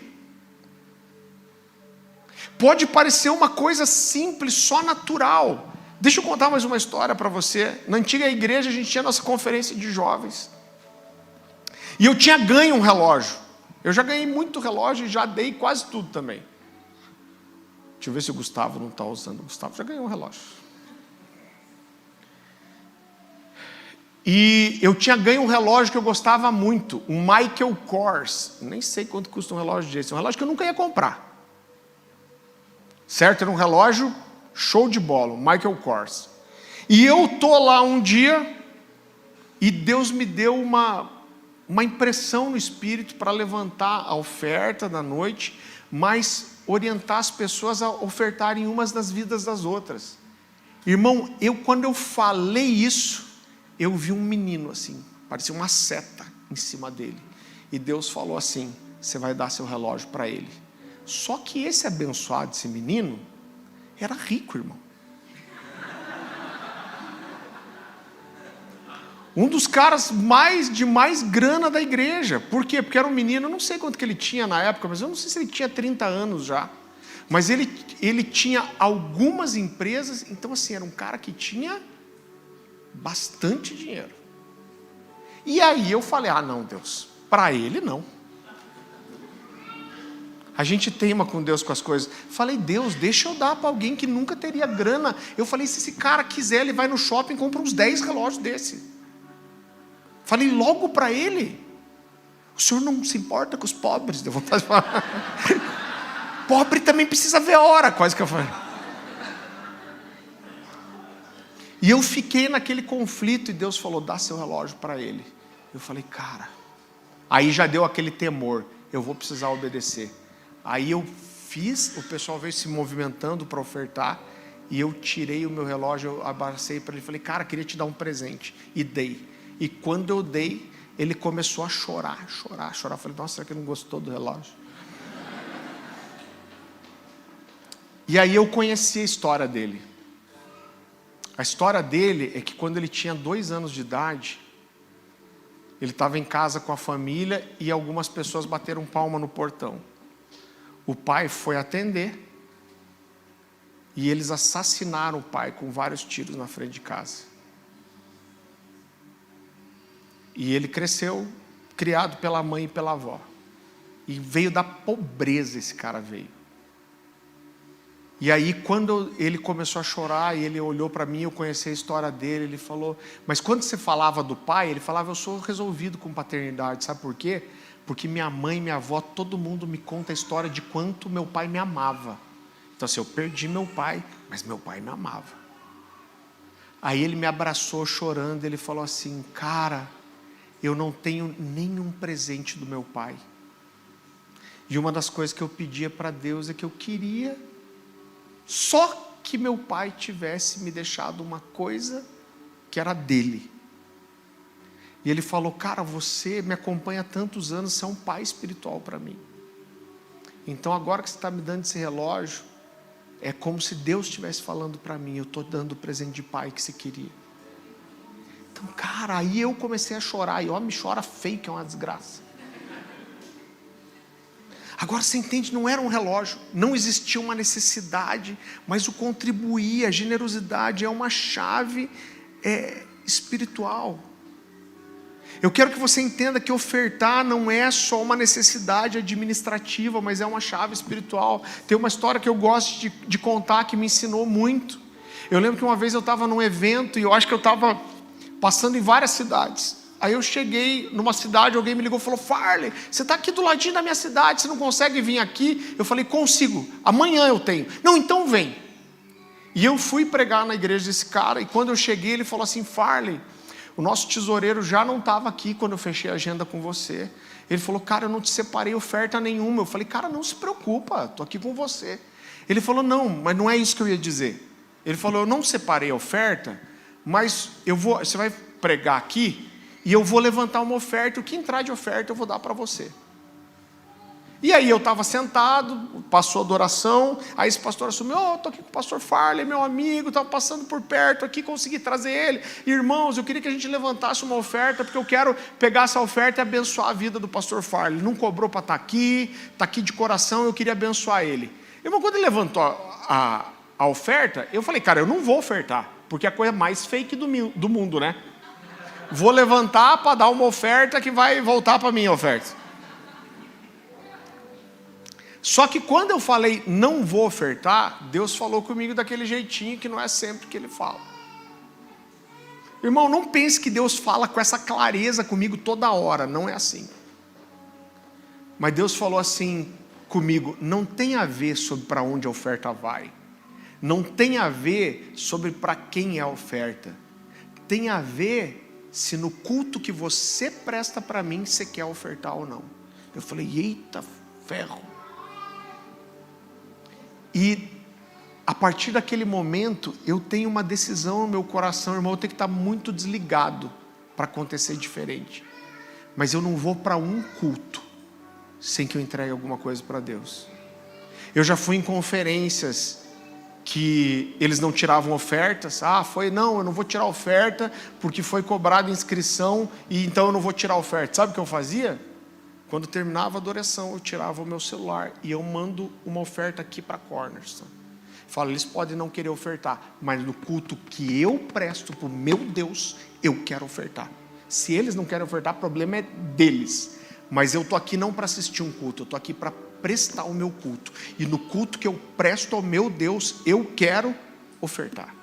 Pode parecer uma coisa simples, só natural. Deixa eu contar mais uma história para você. Na antiga igreja a gente tinha nossa conferência de jovens. E eu tinha ganho um relógio. Eu já ganhei muito relógio e já dei quase tudo também. Deixa eu ver se o Gustavo não está usando. O Gustavo já ganhou um relógio. E eu tinha ganho um relógio que eu gostava muito, um Michael Kors. Nem sei quanto custa um relógio desse. Um relógio que eu nunca ia comprar. Certo? Era um relógio show de bola, um Michael Kors. E eu estou lá um dia e Deus me deu uma impressão no espírito para levantar a oferta da noite, mas orientar as pessoas a ofertarem umas das vidas das outras. Irmão, quando eu falei isso, eu vi um menino assim, parecia uma seta em cima dele. E Deus falou assim: você vai dar seu relógio para ele. Só que esse abençoado, esse menino, era rico, irmão. Um dos caras de mais grana da igreja. Por quê? Porque era um menino, eu não sei quanto que ele tinha na época, mas eu não sei se ele tinha 30 anos já. Mas ele tinha algumas empresas, então assim, era um cara que tinha bastante dinheiro. E aí eu falei: não, Deus, para ele não. A gente teima com Deus com as coisas. Falei: Deus, deixa eu dar para alguém que nunca teria grana. Eu falei: se esse cara quiser, ele vai no shopping e compra uns 10 relógios desse. Falei logo para ele: o senhor não se importa com os pobres? Deu vontade de falar. Pobre também precisa ver a hora, quase que eu falei. E eu fiquei naquele conflito e Deus falou: dá seu relógio para ele. Eu falei: cara, aí já deu aquele temor, eu vou precisar obedecer. Aí eu fiz, o pessoal veio se movimentando para ofertar, e eu tirei o meu relógio, eu abracei para ele, falei: cara, queria te dar um presente, e dei. E quando eu dei, ele começou a chorar. Eu falei: nossa, será que ele não gostou do relógio? E aí eu conheci a história dele. A história dele é que quando ele tinha 2 anos de idade, ele estava em casa com a família e algumas pessoas bateram palma no portão. O pai foi atender e eles assassinaram o pai com vários tiros na frente de casa. E ele cresceu, criado pela mãe e pela avó. E veio da pobreza, esse cara veio. E aí quando ele começou a chorar, e ele olhou para mim, eu conheci a história dele, ele falou: mas quando você falava do pai, ele falava: eu sou resolvido com paternidade, sabe por quê? Porque minha mãe, minha avó, todo mundo me conta a história de quanto meu pai me amava. Então assim, eu perdi meu pai, mas meu pai me amava. Aí ele me abraçou chorando, ele falou assim: cara, eu não tenho nenhum presente do meu pai. E uma das coisas que eu pedia para Deus é que eu queria só que meu pai tivesse me deixado uma coisa que era dele. E ele falou: cara, você me acompanha há tantos anos, você é um pai espiritual para mim. Então agora que você está me dando esse relógio, é como se Deus estivesse falando para mim: eu estou dando o presente de pai que você queria. Então, cara, aí eu comecei a chorar, e homem chora feio, que é uma desgraça. Agora você entende, não era um relógio, não existia uma necessidade, mas o contribuir, a generosidade é uma chave espiritual. Eu quero que você entenda que ofertar não é só uma necessidade administrativa, mas é uma chave espiritual. Tem uma história que eu gosto de contar que me ensinou muito. Eu lembro que uma vez eu estava num evento, e eu acho que eu estava passando em várias cidades. Aí eu cheguei numa cidade, alguém me ligou e falou: Farley, você está aqui do ladinho da minha cidade, você não consegue vir aqui? Eu falei: consigo, amanhã eu tenho. Não, então vem. E eu fui pregar na igreja desse cara, e quando eu cheguei ele falou assim: Farley, o nosso tesoureiro já não estava aqui quando eu fechei a agenda com você. Ele falou: cara, eu não te separei oferta nenhuma. Eu falei: cara, não se preocupa, estou aqui com você. Ele falou: não, mas não é isso que eu ia dizer. Ele falou: eu não separei a oferta, mas você vai pregar aqui, e eu vou levantar uma oferta, o que entrar de oferta eu vou dar para você. E aí eu estava sentado, passou a adoração, aí esse pastor assumiu: estou aqui com o pastor Farley, meu amigo, estava passando por perto aqui, consegui trazer ele. Irmãos, eu queria que a gente levantasse uma oferta, porque eu quero pegar essa oferta e abençoar a vida do pastor Farley. Ele não cobrou para estar aqui de coração, eu queria abençoar ele. Irmão, quando ele levantou a oferta, eu falei: cara, eu não vou ofertar. porque é a coisa mais fake do mundo, né? Vou levantar para dar uma oferta que vai voltar para minha oferta. Só que quando eu falei não vou ofertar, Deus falou comigo daquele jeitinho que não é sempre que Ele fala. Irmão, não pense que Deus fala com essa clareza comigo toda hora, não é assim. Mas Deus falou assim comigo, não tem a ver sobre para onde a oferta vai. Não tem a ver sobre para quem é a oferta. Tem a ver se no culto que você presta para mim, você quer ofertar ou não. Eu falei, eita ferro. E a partir daquele momento, eu tenho uma decisão no meu coração, irmão, eu tenho que estar muito desligado para acontecer diferente. Mas eu não vou para um culto sem que eu entregue alguma coisa para Deus. Eu já fui em conferências que eles não tiravam ofertas. Não, eu não vou tirar oferta porque foi cobrada inscrição e então eu não vou tirar oferta. Sabe o que eu fazia? Quando terminava a adoração, eu tirava o meu celular e eu mando uma oferta aqui para a Cornerstone. Falo, eles podem não querer ofertar, mas no culto que eu presto para o meu Deus, eu quero ofertar. Se eles não querem ofertar, o problema é deles. Mas eu estou aqui não para assistir um culto, eu estou aqui para prestar o meu culto. E no culto que eu presto ao meu Deus, eu quero ofertar.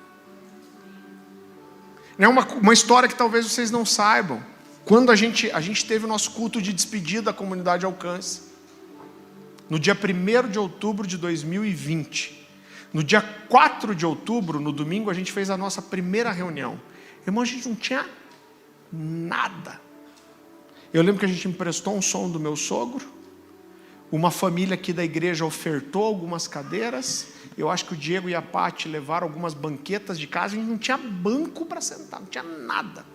É uma história que talvez vocês não saibam. Quando a gente teve o nosso culto de despedida da comunidade Alcance, no dia 1º de outubro de 2020, no dia 4 de outubro, no domingo, a gente fez a nossa primeira reunião. Irmão, a gente não tinha nada. Eu lembro que a gente emprestou um som do meu sogro, uma família aqui da igreja ofertou algumas cadeiras, eu acho que o Diego e a Paty levaram algumas banquetas de casa, a gente não tinha banco para sentar, não tinha nada.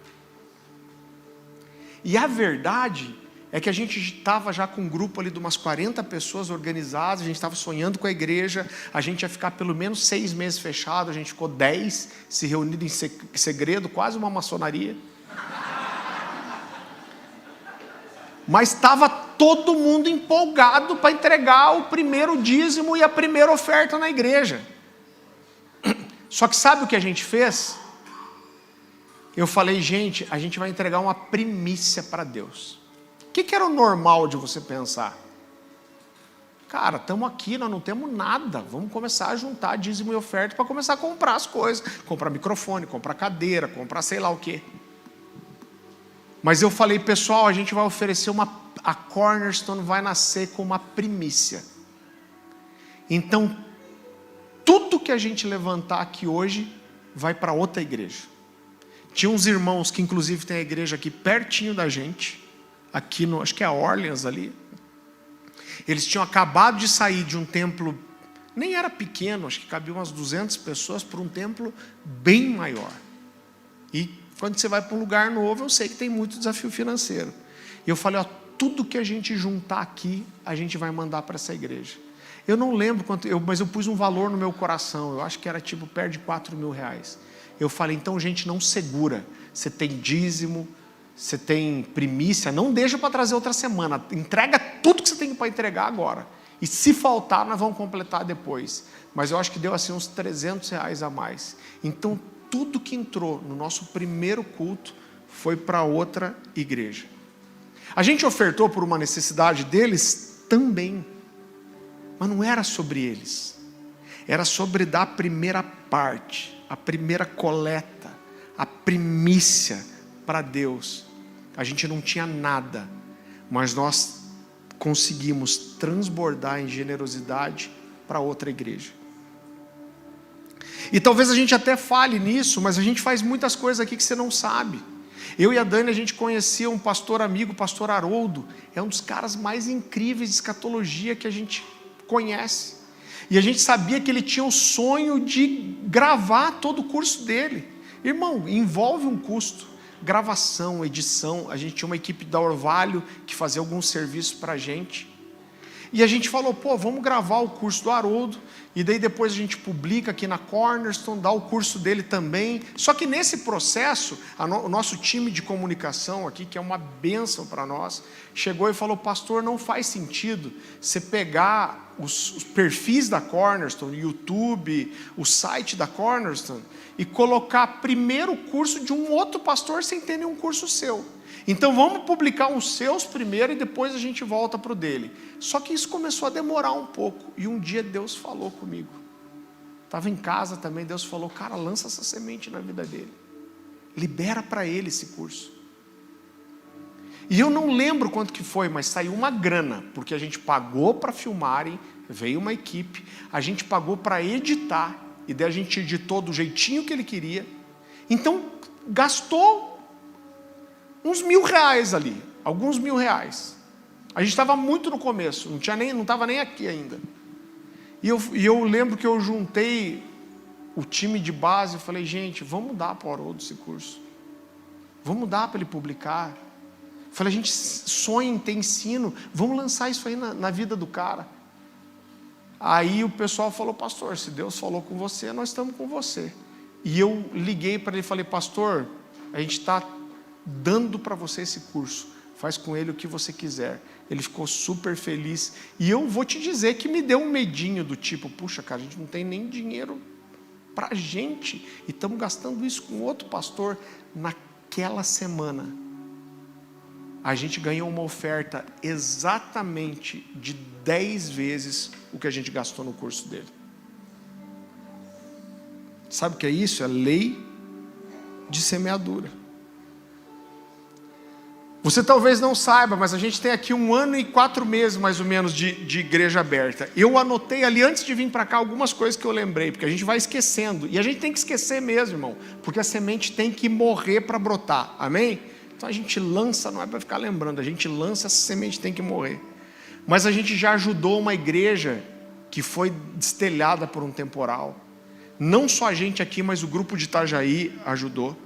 E a verdade é que a gente estava já com um grupo ali de umas 40 pessoas organizadas, a gente estava sonhando com a igreja, a gente ia ficar pelo menos 6 meses fechado, a gente ficou 10 se reunindo em segredo, quase uma maçonaria. Mas estava todo mundo empolgado para entregar o primeiro dízimo e a primeira oferta na igreja. Só que sabe o que a gente fez? Eu falei, gente, a gente vai entregar uma primícia para Deus. O que era o normal de você pensar? Cara, estamos aqui, nós não temos nada, vamos começar a juntar dízimo e oferta para começar a comprar as coisas. Comprar microfone, comprar cadeira, comprar sei lá o quê. Mas eu falei, pessoal, a gente vai oferecer a Cornerstone vai nascer com uma primícia. Então, tudo que a gente levantar aqui hoje vai para outra igreja. Tinha uns irmãos que inclusive tem a igreja aqui pertinho da gente, aqui no, acho que é a Orleans ali. Eles tinham acabado de sair de um templo, nem era pequeno, acho que cabia umas 200 pessoas, para um templo bem maior. E quando você vai para um lugar novo, eu sei que tem muito desafio financeiro. E eu falei, tudo que a gente juntar aqui, a gente vai mandar para essa igreja. Eu não lembro quanto, mas eu pus um valor no meu coração, eu acho que era tipo perto de R$4.000. Eu falei, então gente, não segura, você tem dízimo, você tem primícia, não deixa para trazer outra semana, entrega tudo que você tem para entregar agora, e se faltar, nós vamos completar depois. Mas eu acho que deu assim uns R$300 a mais. Então tudo que entrou no nosso primeiro culto foi para outra igreja. A gente ofertou por uma necessidade deles também, mas não era sobre eles, era sobre dar a primeira parte, a primeira coleta, a primícia para Deus. A gente não tinha nada, mas nós conseguimos transbordar em generosidade para outra igreja. E talvez a gente até fale nisso, mas a gente faz muitas coisas aqui que você não sabe. Eu e a Dani, a gente conhecia um pastor amigo, o pastor Haroldo, é um dos caras mais incríveis de escatologia que a gente conhece. E a gente sabia que ele tinha o sonho de gravar todo o curso dele. Irmão, envolve um custo. Gravação, edição. A gente tinha uma equipe da Orvalho que fazia alguns serviços para a gente. E a gente falou, pô, vamos gravar o curso do Haroldo, e daí depois a gente publica aqui na Cornerstone, dá o curso dele também. Só que nesse processo, o nosso time de comunicação aqui, que é uma bênção para nós, chegou e falou, pastor, não faz sentido você pegar os perfis da Cornerstone, YouTube, o site da Cornerstone, e colocar primeiro o curso de um outro pastor sem ter nenhum curso seu. Então vamos publicar os seus primeiro e depois a gente volta para o dele. Só que isso começou a demorar um pouco. E um dia Deus falou comigo. Estava em casa também, Deus falou, cara, lança essa semente na vida dele. Libera para ele esse curso. E eu não lembro quanto que foi, mas saiu uma grana, porque a gente pagou para filmarem, veio uma equipe, a gente pagou para editar, e daí a gente editou do jeitinho que ele queria. Então gastou uns R$1.000 ali, alguns R$1.000. A gente estava muito no começo, não estava nem aqui ainda. E eu lembro que eu juntei o time de base e falei, gente, vamos dar para o Haroldo esse curso. Vamos dar para ele publicar. Falei, a gente sonha em ter ensino, vamos lançar isso aí na vida do cara. Aí o pessoal falou, pastor, se Deus falou com você, nós estamos com você. E eu liguei para ele e falei, pastor, a gente está dando para você esse curso, faz com ele o que você quiser. Ele ficou super feliz, e eu vou te dizer que me deu um medinho do tipo, puxa cara, a gente não tem nem dinheiro para a gente, e estamos gastando isso com outro pastor. Naquela semana, a gente ganhou uma oferta exatamente de 10 vezes o que a gente gastou no curso dele. Sabe o que é isso? É lei de semeadura. Você talvez não saiba, mas a gente tem aqui 1 ano e 4 meses, mais ou menos, de igreja aberta. Eu anotei ali, antes de vir para cá, algumas coisas que eu lembrei, porque a gente vai esquecendo. E a gente tem que esquecer mesmo, irmão, porque a semente tem que morrer para brotar. Amém? Então a gente lança, não é para ficar lembrando, a gente lança, essa semente tem que morrer. Mas a gente já ajudou uma igreja que foi destelhada por um temporal. Não só a gente aqui, mas o grupo de Itajaí ajudou.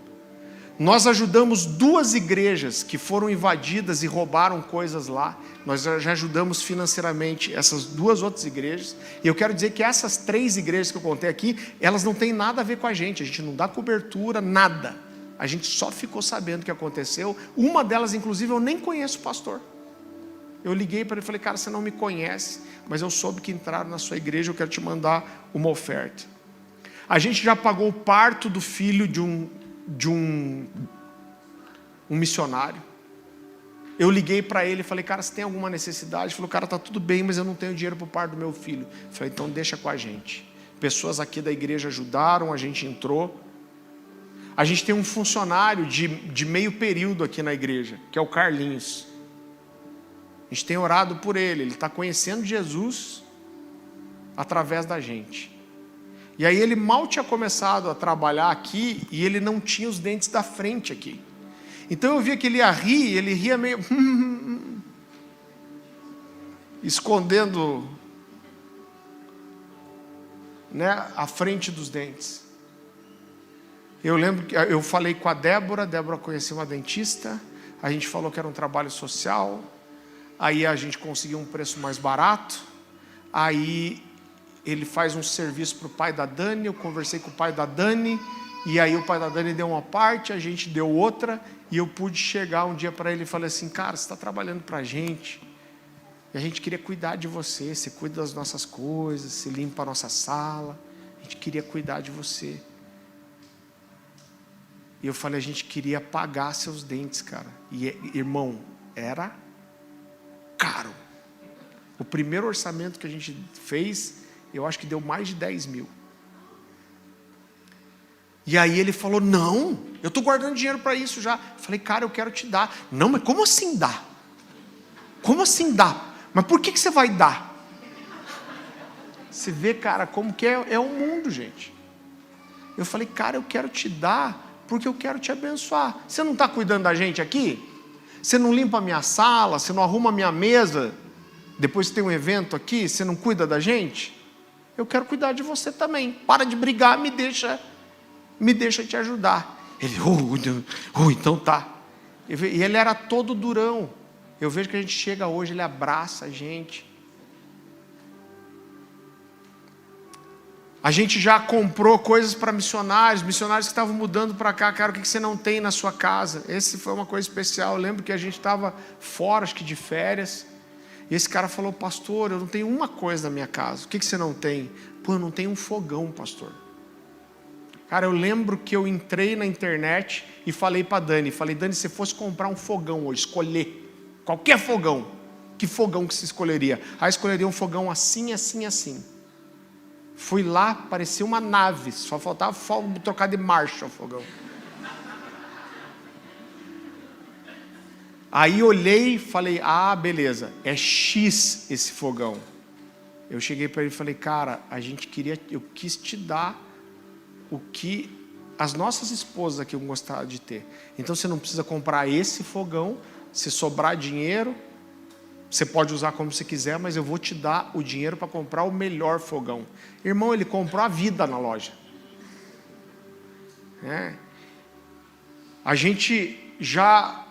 Nós ajudamos 2 igrejas que foram invadidas e roubaram coisas lá. Nós já ajudamos financeiramente essas 2 outras igrejas. E eu quero dizer que essas 3 igrejas que eu contei aqui, elas não têm nada a ver com a gente não dá cobertura, nada. A gente só ficou sabendo o que aconteceu. Uma delas, inclusive, eu nem conheço o pastor. Eu liguei para ele e falei, cara, você não me conhece, mas eu soube que entraram na sua igreja, eu quero te mandar uma oferta. A gente já pagou o parto do filho de um missionário. Eu liguei para ele e falei, cara, você tem alguma necessidade? Ele falou, cara, está tudo bem, mas eu não tenho dinheiro para o parto do meu filho. Eu falei, então deixa com a gente. Pessoas aqui da igreja ajudaram, a gente entrou. A gente tem um funcionário de meio período aqui na igreja, que é o Carlinhos. A gente tem orado por ele está conhecendo Jesus através da gente. E aí ele mal tinha começado a trabalhar aqui, e ele não tinha os dentes da frente aqui. Então eu via que ele ia rir, ele ria meio... escondendo, né, a frente dos dentes. Eu lembro que eu falei com a Débora conhecia uma dentista, a gente falou que era um trabalho social, aí a gente conseguiu um preço mais barato, aí ele faz um serviço para o pai da Dani, eu conversei com o pai da Dani, e aí o pai da Dani deu uma parte, a gente deu outra, e eu pude chegar um dia para ele e falei assim, cara, você está trabalhando para a gente, e a gente queria cuidar de você, você cuida das nossas coisas, você limpa a nossa sala, a gente queria cuidar de você. E eu falei, a gente queria pagar seus dentes, cara. E, irmão, era caro. O primeiro orçamento que a gente fez, eu acho que deu mais de 10 mil. E aí ele falou, não, eu estou guardando dinheiro para isso já. Eu falei, cara, eu quero te dar. Não, mas como assim dá? Como assim dá? Mas por que você vai dar? Você vê, cara, como que é o mundo, gente. Eu falei, cara, eu quero te dar porque eu quero te abençoar. Você não está cuidando da gente aqui? Você não limpa a minha sala? Você não arruma a minha mesa? Depois que tem um evento aqui, você não cuida da gente? Eu quero cuidar de você também. Para de brigar, me deixa te ajudar. Ele, então tá. E ele era todo durão. Eu vejo que a gente chega hoje, ele abraça a gente. A gente já comprou coisas para missionários que estavam mudando para cá. Cara, o que você não tem na sua casa? Esse foi uma coisa especial. Eu lembro que a gente estava fora, acho que de férias. E esse cara falou: pastor, eu não tenho uma coisa na minha casa. O que você não tem? Pô, eu não tenho um fogão, pastor. Cara, eu lembro que eu entrei na internet e falei para Dani, Dani, se fosse comprar um fogão hoje, escolher qualquer fogão, que fogão que você escolheria? Aí escolheria um fogão assim, assim, assim. Fui lá, parecia uma nave, só faltava trocar de marcha o fogão. Aí olhei e falei: ah, beleza, é X esse fogão. Eu cheguei para ele e falei: cara, eu quis te dar o que as nossas esposas aqui vão gostar de ter. Então você não precisa comprar esse fogão, se sobrar dinheiro, você pode usar como você quiser, mas eu vou te dar o dinheiro para comprar o melhor fogão. Irmão, ele comprou a vida na loja. A gente já,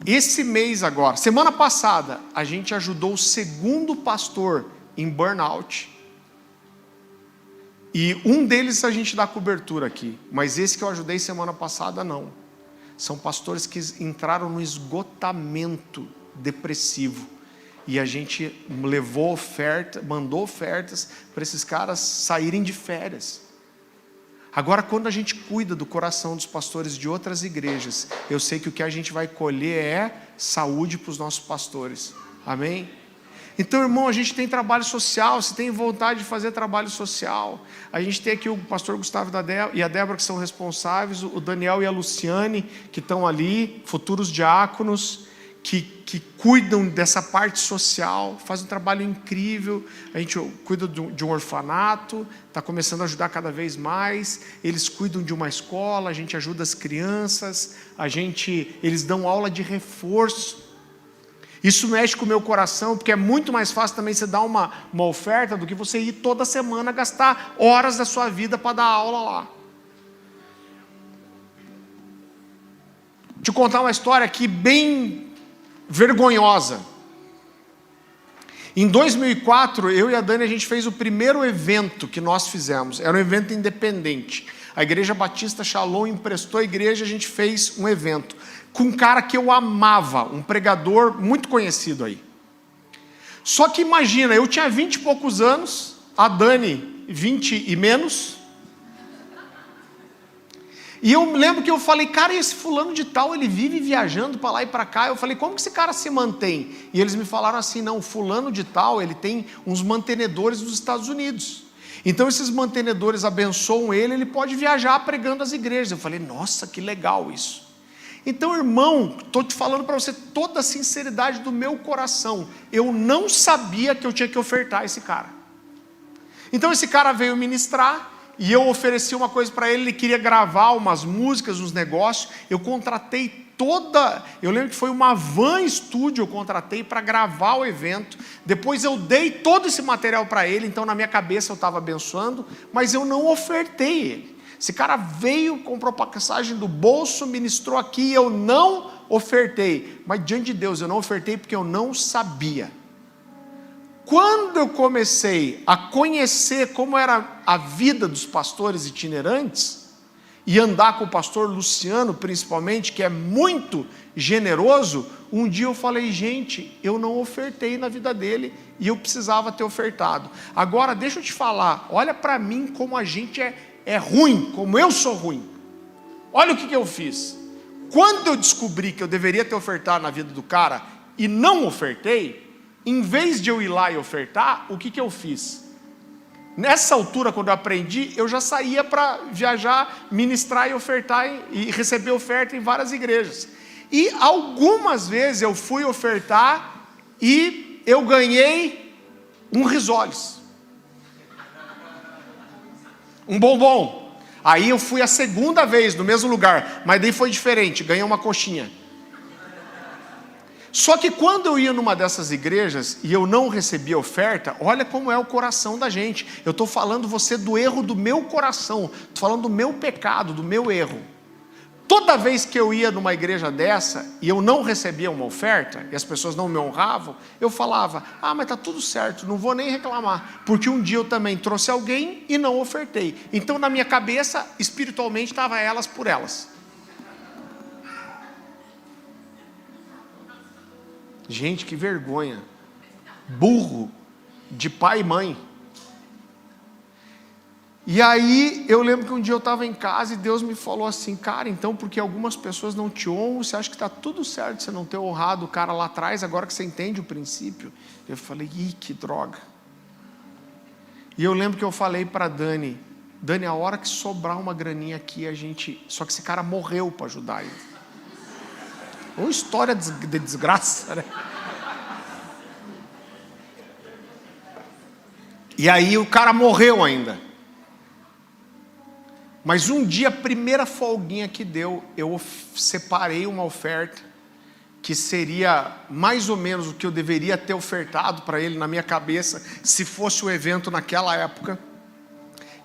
esse mês agora, semana passada, a gente ajudou o segundo pastor em burnout. E um deles a gente dá cobertura aqui, mas esse que eu ajudei semana passada não. São pastores que entraram no esgotamento depressivo. E a gente mandou ofertas para esses caras saírem de férias. Agora, quando a gente cuida do coração dos pastores de outras igrejas, eu sei que o que a gente vai colher é saúde para os nossos pastores. Amém? Então, irmão, a gente tem trabalho social. Se tem vontade de fazer trabalho social, a gente tem aqui o pastor Gustavo e a Débora, que são responsáveis, o Daniel e a Luciane, que estão ali, futuros diáconos, que cuidam dessa parte social, fazem um trabalho incrível. A gente cuida de um orfanato, está começando a ajudar cada vez mais. Eles cuidam de uma escola, a gente ajuda as crianças, eles dão aula de reforço. Isso mexe com o meu coração, porque é muito mais fácil também você dar uma oferta do que você ir toda semana gastar horas da sua vida para dar aula lá. Te contar uma história aqui bem vergonhosa. Em 2004, eu e a Dani, a gente fez o primeiro evento que nós fizemos. Era um evento independente. A Igreja Batista Shalom emprestou a igreja, a gente fez um evento com um cara que eu amava, um pregador muito conhecido aí. Só que imagina, eu tinha 20 e poucos anos, a Dani 20 e menos. E eu lembro que eu falei: cara, esse fulano de tal, ele vive viajando para lá e para cá. Eu falei: como que esse cara se mantém? E eles me falaram assim: não, fulano de tal, ele tem uns mantenedores dos Estados Unidos. Então esses mantenedores abençoam ele pode viajar pregando as igrejas. Eu falei: nossa, que legal isso. Então, irmão, estou te falando para você toda a sinceridade do meu coração. Eu não sabia que eu tinha que ofertar esse cara. Então esse cara veio ministrar, e eu ofereci uma coisa para ele queria gravar umas músicas, uns negócios. Eu contratei eu lembro que foi uma van estúdio, eu contratei para gravar o evento. Depois eu dei todo esse material para ele, então na minha cabeça eu estava abençoando, mas eu não ofertei ele. Esse cara veio, comprou passagem do bolso, ministrou aqui, eu não ofertei. Mas diante de Deus, eu não ofertei porque eu não sabia. Quando eu comecei a conhecer como era a vida dos pastores itinerantes, e andar com o pastor Luciano principalmente, que é muito generoso, um dia eu falei: gente, eu não ofertei na vida dele, e eu precisava ter ofertado. Agora deixa eu te falar, olha para mim como a gente é ruim, como eu sou ruim. Olha o que eu fiz. Quando eu descobri que eu deveria ter ofertado na vida do cara, e não ofertei, em vez de eu ir lá e ofertar, o que eu fiz? Nessa altura, quando eu aprendi, eu já saía para viajar, ministrar e ofertar e receber oferta em várias igrejas. E algumas vezes eu fui ofertar e eu ganhei um risoles, um bombom. Aí eu fui a segunda vez no mesmo lugar, mas daí foi diferente, ganhei uma coxinha. Só que quando eu ia numa dessas igrejas e eu não recebia oferta, olha como é o coração da gente. Eu estou falando você do erro do meu coração, estou falando do meu pecado, do meu erro. Toda vez que eu ia numa igreja dessa e eu não recebia uma oferta, e as pessoas não me honravam, eu falava, mas está tudo certo, não vou nem reclamar, porque um dia eu também trouxe alguém e não ofertei. Então na minha cabeça, espiritualmente, estava elas por elas. Gente, que vergonha. Burro de pai e mãe. E aí, eu lembro que um dia eu estava em casa e Deus me falou assim, cara, então porque algumas pessoas não te honram, você acha que está tudo certo você não ter honrado o cara lá atrás, agora que você entende o princípio? Eu falei, que droga. E eu lembro que eu falei para Dani, a hora que sobrar uma graninha aqui, só que esse cara morreu para ajudar ele. Uma história de desgraça, né? E aí o cara morreu ainda. Mas um dia, a primeira folguinha que deu, eu separei uma oferta, que seria mais ou menos o que eu deveria ter ofertado para ele na minha cabeça, se fosse o evento naquela época.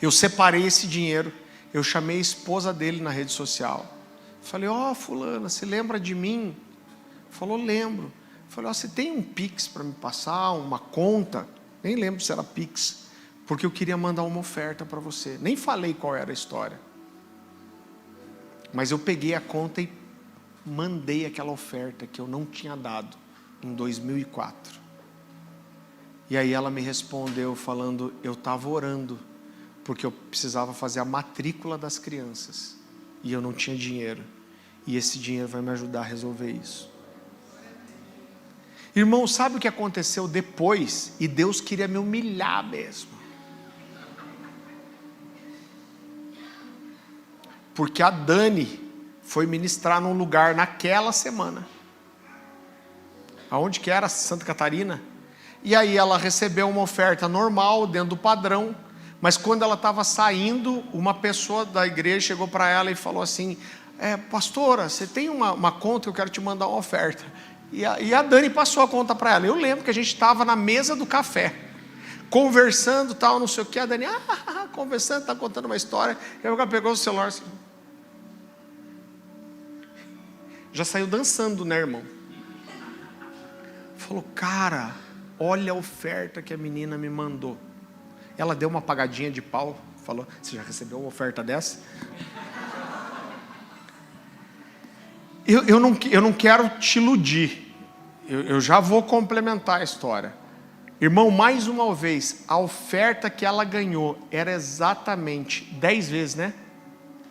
Eu separei esse dinheiro, eu chamei a esposa dele na rede social. Falei, fulana, você lembra de mim? Falou, lembro. Falei, você tem um Pix para me passar, uma conta? Nem lembro se era Pix. Porque eu queria mandar uma oferta para você. Nem falei qual era a história. Mas eu peguei a conta e mandei aquela oferta que eu não tinha dado em 2004. E aí ela me respondeu falando, eu estava orando, porque eu precisava fazer a matrícula das crianças. E eu não tinha dinheiro. E esse dinheiro vai me ajudar a resolver isso. Irmão, sabe o que aconteceu depois? E Deus queria me humilhar mesmo. Porque a Dani foi ministrar num lugar naquela semana. Aonde que era? Santa Catarina. E aí ela recebeu uma oferta normal, dentro do padrão. Mas quando ela estava saindo, uma pessoa da igreja chegou para ela e falou assim, pastora, você tem uma conta, eu quero te mandar uma oferta. E a Dani passou a conta para ela. Eu lembro que a gente estava na mesa do café, conversando, tal, não sei o que. A Dani, conversando, está contando uma história. Ela pegou o celular assim. Já saiu dançando, né, irmão? Falou, cara, olha a oferta que a menina me mandou. Ela deu uma apagadinha de pau. Falou, você já recebeu uma oferta dessa? Eu não quero te iludir. Eu já vou complementar a história. Irmão, mais uma vez, a oferta que ela ganhou era exatamente 10 vezes, né?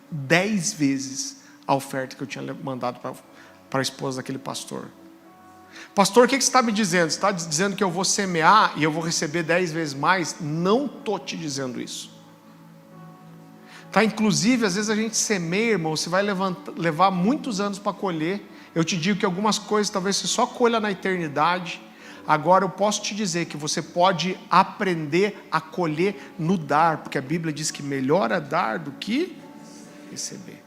10 vezes a oferta que eu tinha mandado para a esposa daquele pastor. Pastor, o que você está me dizendo? Você está dizendo que eu vou semear e eu vou receber 10 vezes mais? Não estou te dizendo isso. Tá? Inclusive, às vezes a gente semeia, irmão, você vai levar muitos anos para colher. Eu te digo que algumas coisas talvez você só colha na eternidade. Agora eu posso te dizer que você pode aprender a colher no dar, porque a Bíblia diz que melhor é dar do que receber.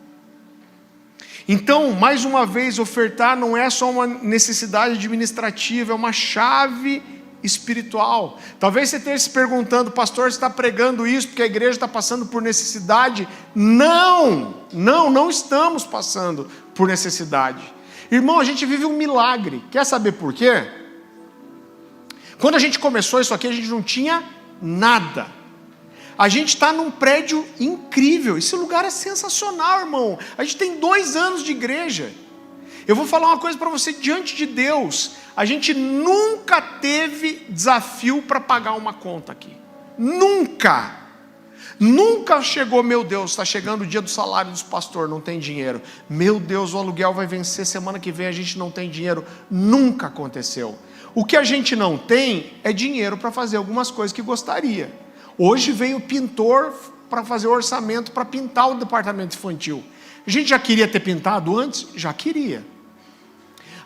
Então, mais uma vez, ofertar não é só uma necessidade administrativa, é uma chave espiritual. Talvez você esteja se perguntando, pastor, você está pregando isso porque a igreja está passando por necessidade? Não estamos passando por necessidade. Irmão, a gente vive um milagre. Quer saber por quê? Quando a gente começou isso aqui, a gente não tinha nada. A gente está num prédio incrível. Esse lugar é sensacional, irmão. A gente tem 2 anos de igreja. Eu vou falar uma coisa para você diante de Deus. A gente nunca teve desafio para pagar uma conta aqui. Nunca. Nunca chegou, meu Deus, está chegando o dia do salário dos pastores, não tem dinheiro. Meu Deus, o aluguel vai vencer, semana que vem a gente não tem dinheiro. Nunca aconteceu. O que a gente não tem é dinheiro para fazer algumas coisas que gostaria. Hoje veio o pintor para fazer o orçamento para pintar o departamento infantil. A gente já queria ter pintado antes? Já queria.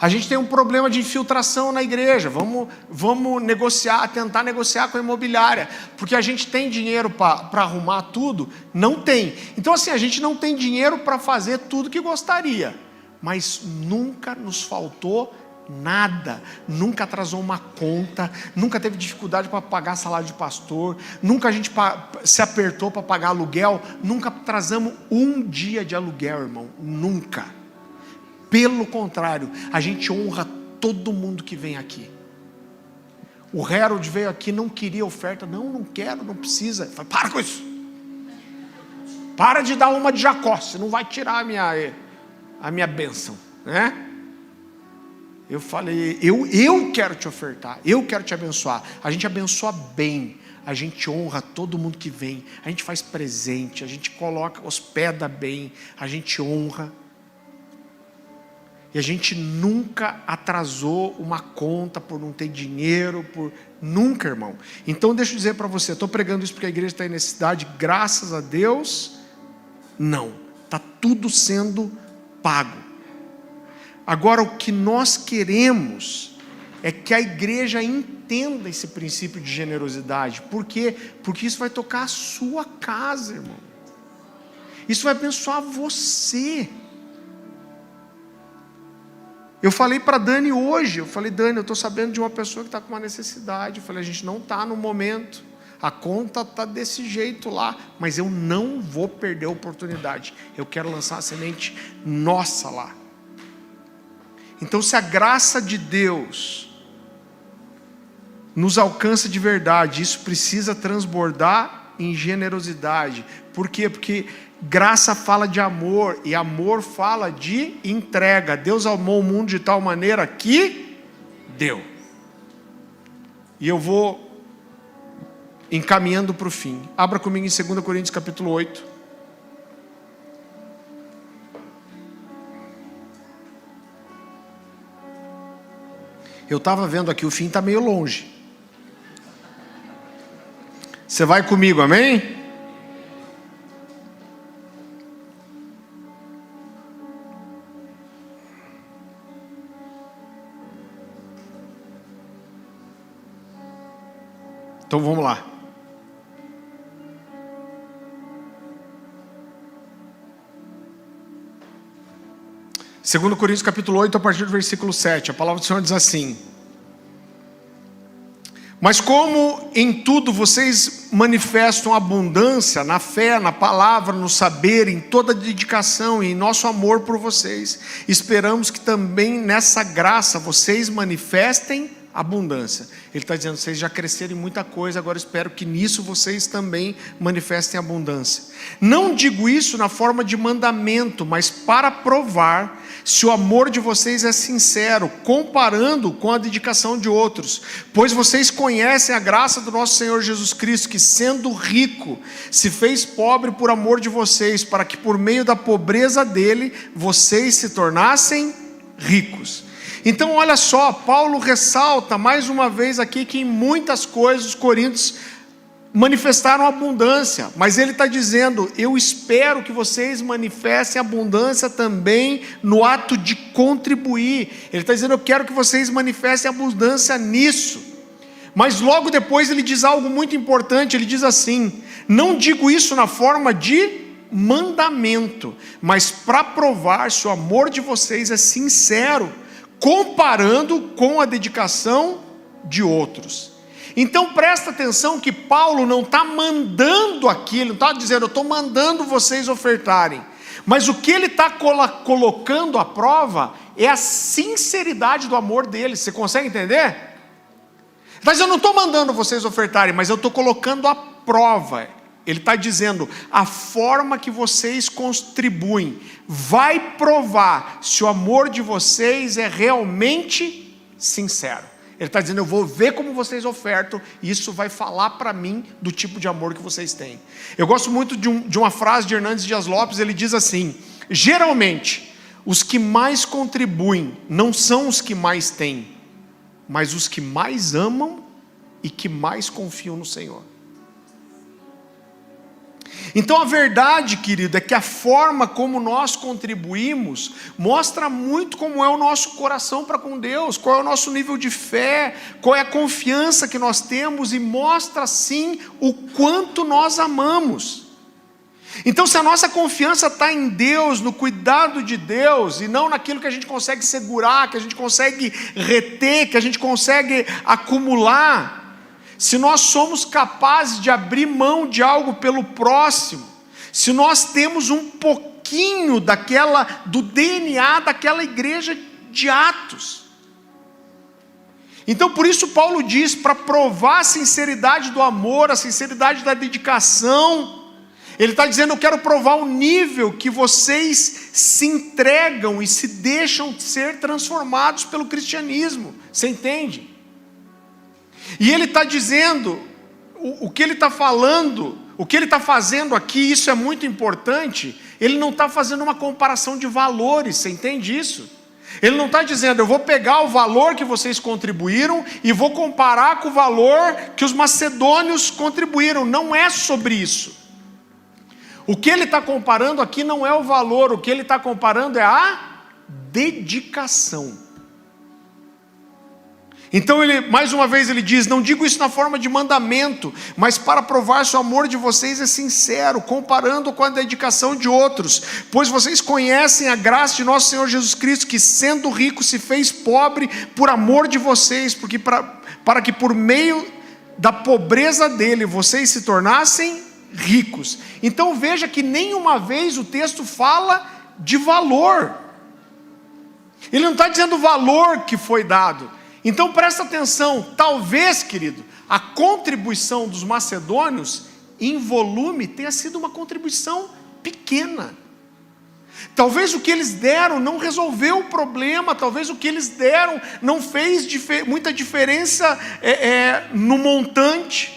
A gente tem um problema de infiltração na igreja. Vamos negociar, tentar negociar com a imobiliária. Porque a gente tem dinheiro para arrumar tudo? Não tem. Então assim, a gente não tem dinheiro para fazer tudo que gostaria. Mas nunca nos faltou Nada, nunca atrasou uma conta, nunca teve dificuldade para pagar salário de pastor, nunca a gente se apertou para pagar aluguel, nunca atrasamos um dia de aluguel, irmão, nunca. Pelo contrário, a gente honra todo mundo que vem aqui. O Harold veio aqui, não queria oferta, não quero, não precisa. Eu falei, para com isso, para de dar uma de Jacó, você não vai tirar a minha bênção, né? Eu falei, eu quero te ofertar, eu quero te abençoar. A gente abençoa bem, a gente honra todo mundo que vem, a gente faz presente, a gente hospeda bem, a gente honra. E a gente nunca atrasou uma conta por não ter dinheiro, nunca, irmão. Então deixa eu dizer para você, estou pregando isso porque a igreja está em necessidade, graças a Deus, não. Está tudo sendo pago. Agora, o que nós queremos é que a igreja entenda esse princípio de generosidade. Por quê? Porque isso vai tocar a sua casa, irmão. Isso vai abençoar você. Eu falei para Dani hoje, Dani, eu estou sabendo de uma pessoa que está com uma necessidade. Eu falei, a gente não está no momento, a conta está desse jeito lá, mas eu não vou perder a oportunidade. Eu quero lançar a semente nossa lá. Então, se a graça de Deus nos alcança de verdade, isso precisa transbordar em generosidade. Por quê? Porque graça fala de amor, e amor fala de entrega. Deus amou o mundo de tal maneira que deu. E eu vou encaminhando para o fim. Abra comigo em 2 Coríntios capítulo 8. Eu estava vendo aqui, o fim está meio longe. Você vai comigo, amém? Então vamos lá. Segundo Coríntios capítulo 8, a partir do versículo 7, a palavra do Senhor diz assim: mas como em tudo vocês manifestam abundância, na fé, na palavra, no saber, em toda dedicação e em nosso amor por vocês, esperamos que também nessa graça vocês manifestem abundância. Ele está dizendo, vocês já cresceram em muita coisa, agora espero que nisso vocês também manifestem abundância. Não digo isso na forma de mandamento, mas para provar se o amor de vocês é sincero, comparando com a dedicação de outros. Pois vocês conhecem a graça do nosso Senhor Jesus Cristo, que sendo rico, se fez pobre por amor de vocês, para que por meio da pobreza dele, vocês se tornassem ricos. Então olha só, Paulo ressalta mais uma vez aqui que em muitas coisas os coríntios manifestaram abundância, mas ele está dizendo, eu espero que vocês manifestem abundância também no ato de contribuir. Ele está dizendo, eu quero que vocês manifestem abundância nisso. Mas logo depois ele diz algo muito importante, ele diz assim, não digo isso na forma de mandamento, mas para provar se o amor de vocês é sincero, comparando com a dedicação de outros. Então presta atenção que Paulo não está mandando aquilo, não está dizendo, eu estou mandando vocês ofertarem, mas o que ele está colocando à prova é a sinceridade do amor dele. Você consegue entender? Mas eu não estou mandando vocês ofertarem, mas eu estou colocando à prova. Ele está dizendo, a forma que vocês contribuem vai provar se o amor de vocês é realmente sincero. Ele está dizendo, eu vou ver como vocês ofertam, e isso vai falar para mim do tipo de amor que vocês têm. Eu gosto muito de uma frase de Hernandes Dias Lopes, ele diz assim, geralmente, os que mais contribuem não são os que mais têm, mas os que mais amam e que mais confiam no Senhor. Então a verdade, querido, é que a forma como nós contribuímos mostra muito como é o nosso coração para com Deus, qual é o nosso nível de fé, qual é a confiança que nós temos, e mostra sim o quanto nós amamos. Então, se a nossa confiança está em Deus, no cuidado de Deus, e não naquilo que a gente consegue segurar, que a gente consegue reter, que a gente consegue acumular, se nós somos capazes de abrir mão de algo pelo próximo, se nós temos um pouquinho do DNA daquela igreja de Atos. Então, por isso Paulo diz, para provar a sinceridade do amor, a sinceridade da dedicação, ele está dizendo: eu quero provar o nível que vocês se entregam e se deixam ser transformados pelo cristianismo. Você entende? E ele está dizendo, o que ele está falando, o que ele está fazendo aqui, isso é muito importante. Ele não está fazendo uma comparação de valores, você entende isso? Ele não está dizendo: eu vou pegar o valor que vocês contribuíram e vou comparar com o valor que os macedônios contribuíram. Não é sobre isso. O que ele está comparando aqui não é o valor, o que ele está comparando é a dedicação. Então, mais uma vez ele diz: não digo isso na forma de mandamento, mas para provar se o amor de vocês é sincero, comparando com a dedicação de outros. Pois vocês conhecem a graça de nosso Senhor Jesus Cristo, que sendo rico se fez pobre por amor de vocês, porque para que por meio da pobreza dele vocês se tornassem ricos. Então veja que nenhuma vez o texto fala de valor. Ele não está dizendo o valor que foi dado. Então presta atenção, talvez, querido, a contribuição dos macedônios em volume tenha sido uma contribuição pequena. Talvez o que eles deram não resolveu o problema, talvez o que eles deram não fez muita diferença no montante.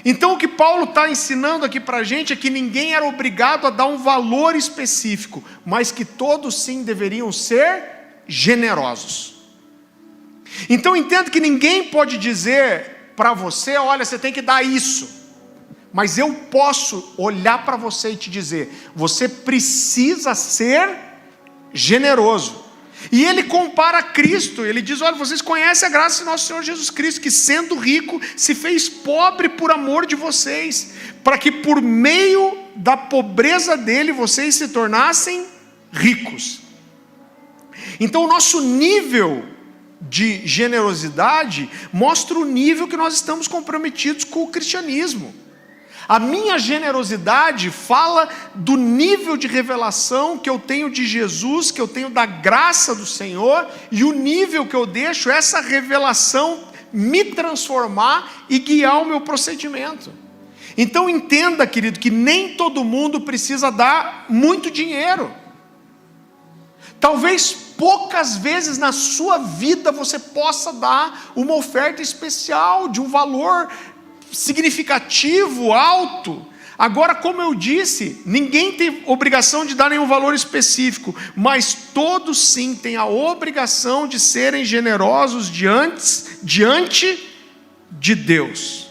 Então o que Paulo está ensinando aqui para a gente é que ninguém era obrigado a dar um valor específico, mas que todos sim deveriam ser generosos. Então entenda que ninguém pode dizer para você: olha, você tem que dar isso. Mas eu posso olhar para você e te dizer: você precisa ser generoso. E ele compara a Cristo, ele diz: olha, vocês conhecem a graça de nosso Senhor Jesus Cristo, que sendo rico se fez pobre por amor de vocês, para que por meio da pobreza dele vocês se tornassem ricos. Então o nosso nível de generosidade mostra o nível que nós estamos comprometidos com o cristianismo. A minha generosidade fala do nível de revelação que eu tenho de Jesus, que eu tenho da graça do Senhor, e o nível que eu deixo essa revelação me transformar e guiar o meu procedimento. Então entenda, querido, que nem todo mundo precisa dar muito dinheiro. Talvez poucas vezes na sua vida você possa dar uma oferta especial de um valor significativo, alto. Agora, como eu disse, ninguém tem obrigação de dar nenhum valor específico, mas todos sim têm a obrigação de serem generosos diante de Deus.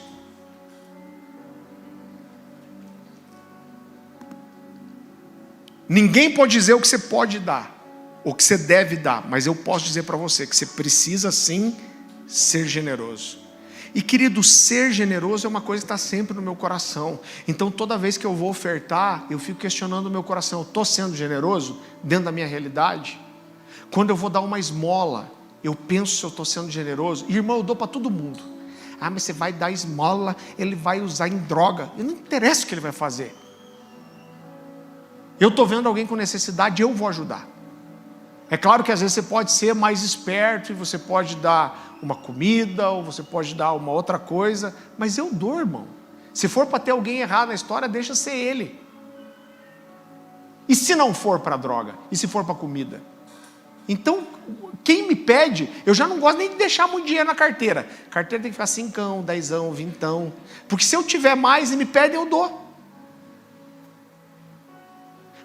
Ninguém pode dizer o que você pode dar, o que você deve dar, mas eu posso dizer para você que você precisa sim ser generoso. E querido, ser generoso é uma coisa que está sempre no meu coração. Então toda vez que eu vou ofertar, eu fico questionando o meu coração: eu estou sendo generoso dentro da minha realidade? Quando eu vou dar uma esmola, eu penso se eu estou sendo generoso. E irmão, eu dou para todo mundo. Ah, mas você vai dar esmola, ele vai usar em droga. E não interessa o que ele vai fazer. Eu estou vendo alguém com necessidade, eu vou ajudar. É claro que às vezes você pode ser mais esperto e você pode dar uma comida, ou você pode dar uma outra coisa, mas eu dou, irmão. Se for para ter alguém errado na história, deixa ser ele. E se não for para droga? E se for para comida? Então, quem me pede, eu já não gosto nem de deixar muito dinheiro na carteira. A carteira tem que ficar 5, 10, 20. Porque se eu tiver mais e me pedem, eu dou.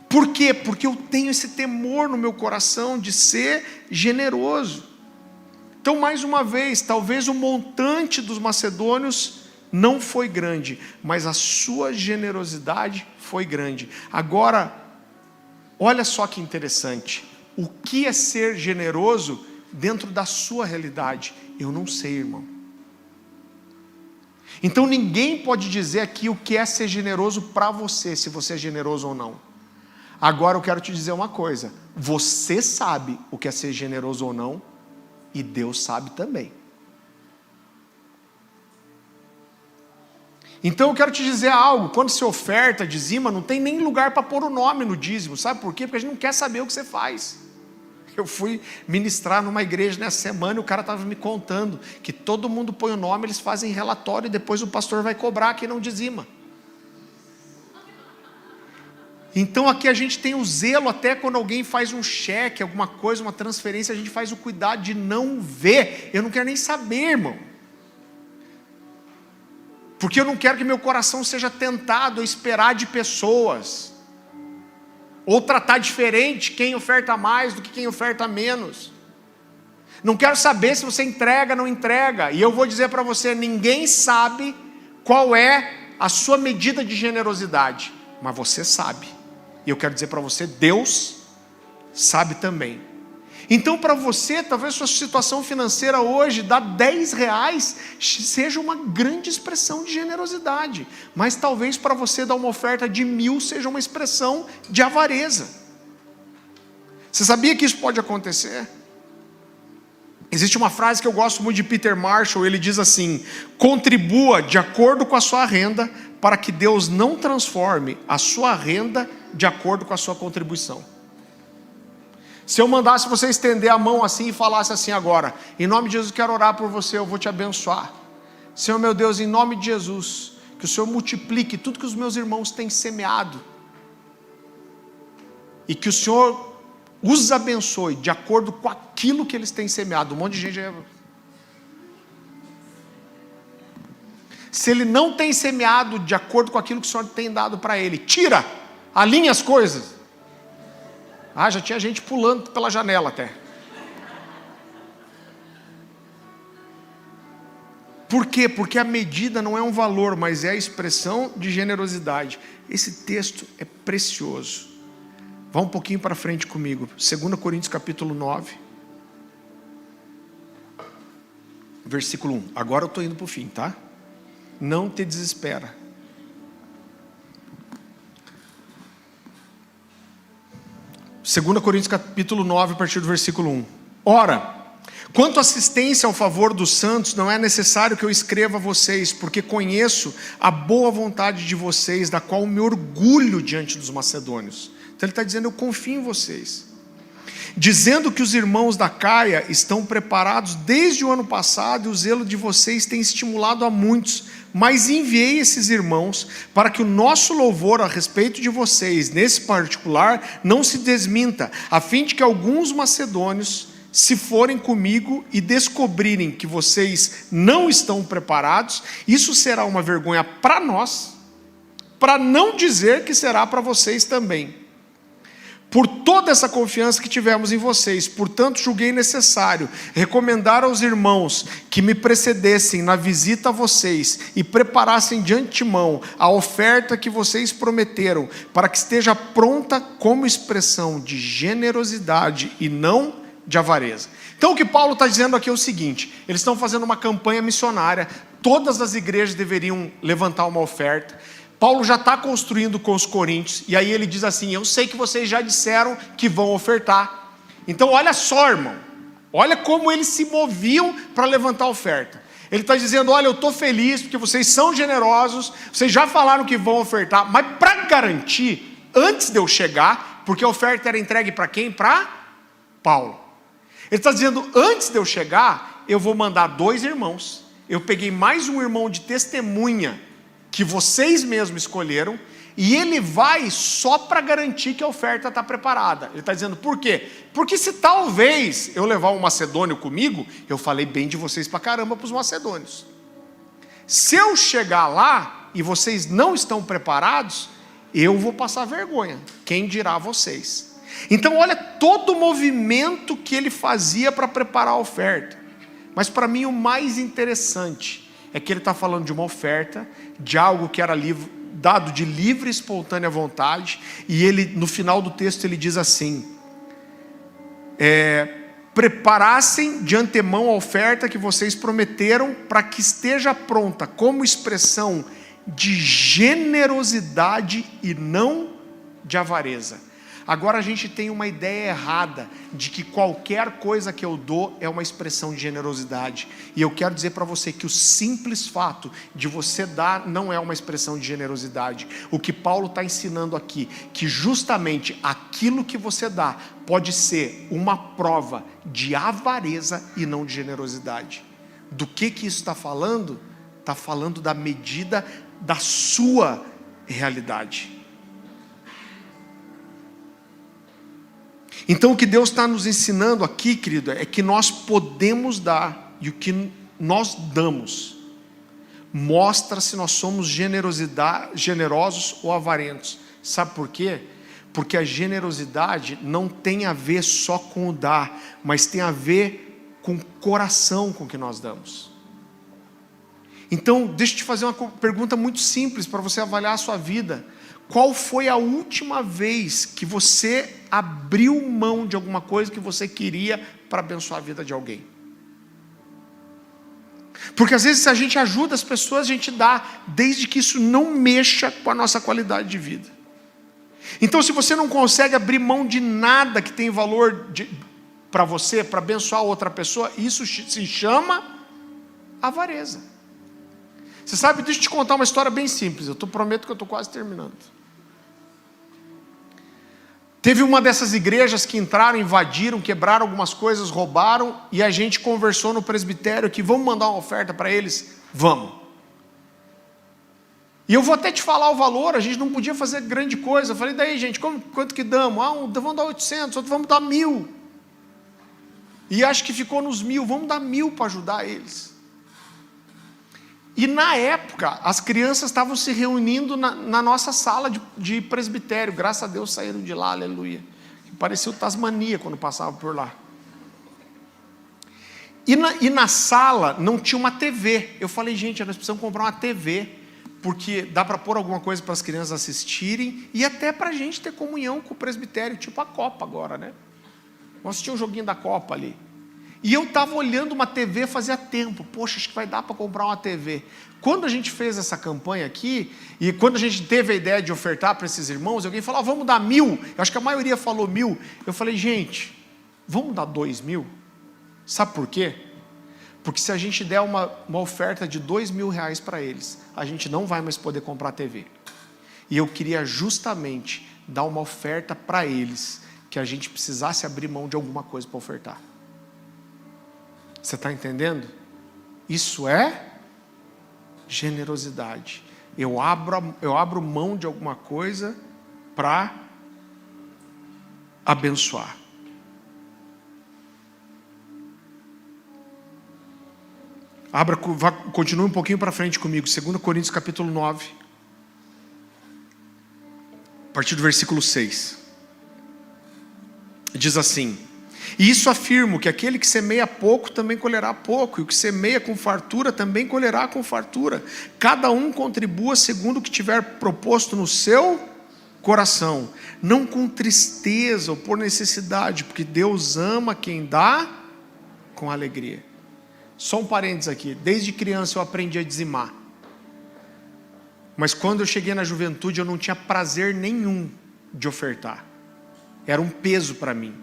Por quê? Porque eu tenho esse temor no meu coração de ser generoso. Então, mais uma vez, talvez o montante dos macedônios não foi grande, mas a sua generosidade foi grande. Agora, olha só que interessante. O que é ser generoso dentro da sua realidade? Eu não sei, irmão. Então ninguém pode dizer aqui o que é ser generoso para você, se você é generoso ou não. Agora eu quero te dizer uma coisa: você sabe o que é ser generoso ou não, e Deus sabe também. Então eu quero te dizer algo: quando você oferta, dizima, não tem nem lugar para pôr o nome no dízimo. Sabe por quê? Porque a gente não quer saber o que você faz. Eu fui ministrar numa igreja nessa semana e o cara estava me contando que todo mundo põe o nome, eles fazem relatório e depois o pastor vai cobrar quem não dizima. Então aqui a gente tem o zelo, até quando alguém faz um cheque, alguma coisa, uma transferência, a gente faz o cuidado de não ver. Eu não quero nem saber, irmão. Porque eu não quero que meu coração seja tentado a esperar de pessoas, ou tratar diferente quem oferta mais do que quem oferta menos. Não quero saber se você entrega ou não entrega. E eu vou dizer para você: ninguém sabe qual é a sua medida de generosidade, mas você sabe. E eu quero dizer para você: Deus sabe também. Então para você, talvez sua situação financeira hoje, dar R$10 seja uma grande expressão de generosidade. Mas talvez para você dar uma oferta de 1.000 seja uma expressão de avareza. Você sabia que isso pode acontecer? Existe uma frase que eu gosto muito de Peter Marshall, ele diz assim: contribua de acordo com a sua renda, para que Deus não transforme a sua renda de acordo com a sua contribuição. Se eu mandasse você estender a mão assim e falasse assim agora: em nome de Jesus, quero orar por você, eu vou te abençoar. Senhor meu Deus, em nome de Jesus, que o Senhor multiplique tudo que os meus irmãos têm semeado, e que o Senhor os abençoe de acordo com aquilo que eles têm semeado. Um monte de gente já... Se ele não tem semeado de acordo com aquilo que o Senhor tem dado para ele, tira, alinha as coisas. Já tinha gente pulando pela janela até. Por quê? Porque a medida não é um valor, mas é a expressão de generosidade. Esse texto é precioso. Vá um pouquinho para frente comigo. 2 Coríntios capítulo 9. Versículo 1. Agora eu estou indo para o fim, tá? Não te desespera. Segunda Coríntios capítulo 9, a partir do versículo 1. Ora, quanto à assistência ao favor dos santos, não é necessário que eu escreva a vocês, porque conheço a boa vontade de vocês, da qual me orgulho diante dos macedônios. Então ele está dizendo: eu confio em vocês. Dizendo que os irmãos da Caia estão preparados desde o ano passado, e o zelo de vocês tem estimulado a muitos. Mas enviei esses irmãos para que o nosso louvor a respeito de vocês, nesse particular, não se desminta, a fim de que alguns macedônios, se forem comigo e descobrirem que vocês não estão preparados, isso será uma vergonha para nós, para não dizer que será para vocês também. Por toda essa confiança que tivemos em vocês, portanto julguei necessário recomendar aos irmãos que me precedessem na visita a vocês e preparassem de antemão a oferta que vocês prometeram, para que esteja pronta como expressão de generosidade e não de avareza. Então o que Paulo está dizendo aqui é o seguinte: eles estão fazendo uma campanha missionária, todas as igrejas deveriam levantar uma oferta. Paulo já está construindo com os coríntios, e aí ele diz assim: eu sei que vocês já disseram que vão ofertar. Então olha só, irmão, olha como eles se moviam para levantar a oferta. Ele está dizendo: olha, eu estou feliz porque vocês são generosos, vocês já falaram que vão ofertar, mas para garantir, antes de eu chegar, porque a oferta era entregue para quem? Para Paulo. Ele está dizendo: antes de eu chegar, eu vou mandar 2 irmãos, eu peguei mais um irmão de testemunha, que vocês mesmos escolheram, e ele vai só para garantir que a oferta está preparada. Ele está dizendo: por quê? Porque se talvez eu levar um macedônio comigo, eu falei bem de vocês para caramba para os macedônios. Se eu chegar lá e vocês não estão preparados, eu vou passar vergonha, quem dirá vocês. Então olha todo o movimento que ele fazia para preparar a oferta. Mas para mim o mais interessante é que ele está falando de uma oferta, de algo que era dado de livre e espontânea vontade, e ele, no final do texto, ele diz assim: preparassem de antemão a oferta que vocês prometeram, para que esteja pronta como expressão de generosidade e não de avareza. Agora a gente tem uma ideia errada de que qualquer coisa que eu dou é uma expressão de generosidade. E eu quero dizer para você que o simples fato de você dar não é uma expressão de generosidade. O que Paulo está ensinando aqui, que justamente aquilo que você dá pode ser uma prova de avareza e não de generosidade. Do que isso está falando? Está falando da medida da sua realidade. Então o que Deus está nos ensinando aqui, querido, é que nós podemos dar, e o que nós damos mostra se nós somos generosos ou avarentos. Sabe por quê? Porque a generosidade não tem a ver só com o dar, mas tem a ver com o coração com que nós damos. Então, deixa eu te fazer uma pergunta muito simples para você avaliar a sua vida. Qual foi a última vez que você abriu mão de alguma coisa que você queria para abençoar a vida de alguém? Porque às vezes, se a gente ajuda as pessoas, a gente dá, desde que isso não mexa com a nossa qualidade de vida. Então, se você não consegue abrir mão de nada que tem valor para você, para abençoar outra pessoa, isso se chama avareza. Você sabe, deixa eu te contar uma história bem simples. Eu prometo que eu estou quase terminando. Teve uma dessas igrejas que entraram, invadiram, quebraram algumas coisas, roubaram, e a gente conversou no presbitério que vamos mandar uma oferta para eles? Vamos. E eu vou até te falar o valor, a gente não podia fazer grande coisa. Eu falei, daí gente, quanto que damos? Vamos dar 800, outro vamos dar 1.000. E acho que ficou nos 1.000, vamos dar 1.000 para ajudar eles. E na época, as crianças estavam se reunindo na nossa sala de presbitério. Graças a Deus saíram de lá, aleluia. Parecia o Tasmania quando passava por lá. E na sala não tinha uma TV. Eu falei, gente, nós precisamos comprar uma TV, porque dá para pôr alguma coisa para as crianças assistirem, e até para a gente ter comunhão com o presbitério, tipo a Copa agora, né? Vamos assistir um joguinho da Copa ali. E eu estava olhando uma TV fazia tempo. Poxa, acho que vai dar para comprar uma TV. Quando a gente fez essa campanha aqui, e quando a gente teve a ideia de ofertar para esses irmãos, alguém falou, vamos dar 1.000. Eu acho que a maioria falou 1.000. Eu falei, gente, vamos dar 2.000? Sabe por quê? Porque se a gente der uma oferta de R$2.000 para eles, a gente não vai mais poder comprar TV. E eu queria justamente dar uma oferta para eles, que a gente precisasse abrir mão de alguma coisa para ofertar. Você está entendendo? Isso é generosidade. Eu abro mão de alguma coisa para abençoar. Continue um pouquinho para frente comigo. 2 Coríntios capítulo 9. A partir do versículo 6. Diz assim: e isso afirmo, que aquele que semeia pouco também colherá pouco, e o que semeia com fartura também colherá com fartura. Cada um contribua segundo o que tiver proposto no seu coração, não com tristeza ou por necessidade, porque Deus ama quem dá com alegria. Só um parênteses aqui, desde criança eu aprendi a dizimar, mas quando eu cheguei na juventude eu não tinha prazer nenhum de ofertar, era um peso para mim.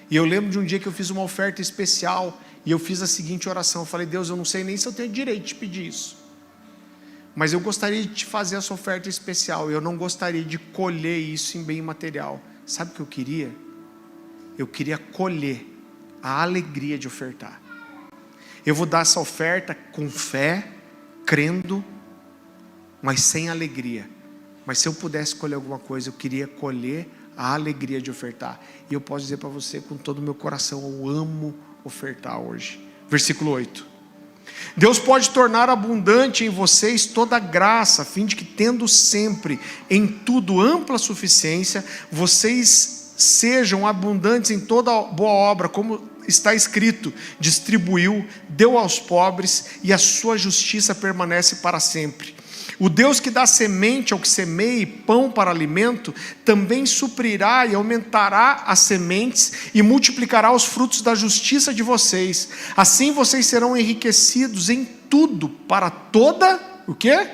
E eu lembro de um dia que eu fiz uma oferta especial, e eu fiz a seguinte oração, eu falei, Deus, eu não sei nem se eu tenho direito de te pedir isso, mas eu gostaria de te fazer essa oferta especial, e eu não gostaria de colher isso em bem material. Sabe o que eu queria? Eu queria colher a alegria de ofertar. Eu vou dar essa oferta com fé, crendo, mas sem alegria. Mas se eu pudesse escolher alguma coisa, eu queria colher a alegria de ofertar. E eu posso dizer para você com todo o meu coração, eu amo ofertar hoje. Versículo 8. Deus pode tornar abundante em vocês toda graça, a fim de que, tendo sempre em tudo ampla suficiência, vocês sejam abundantes em toda boa obra, como está escrito, distribuiu, deu aos pobres, e a sua justiça permanece para sempre. O Deus que dá semente ao que semeia e pão para alimento, também suprirá e aumentará as sementes e multiplicará os frutos da justiça de vocês. Assim vocês serão enriquecidos em tudo para toda, o quê?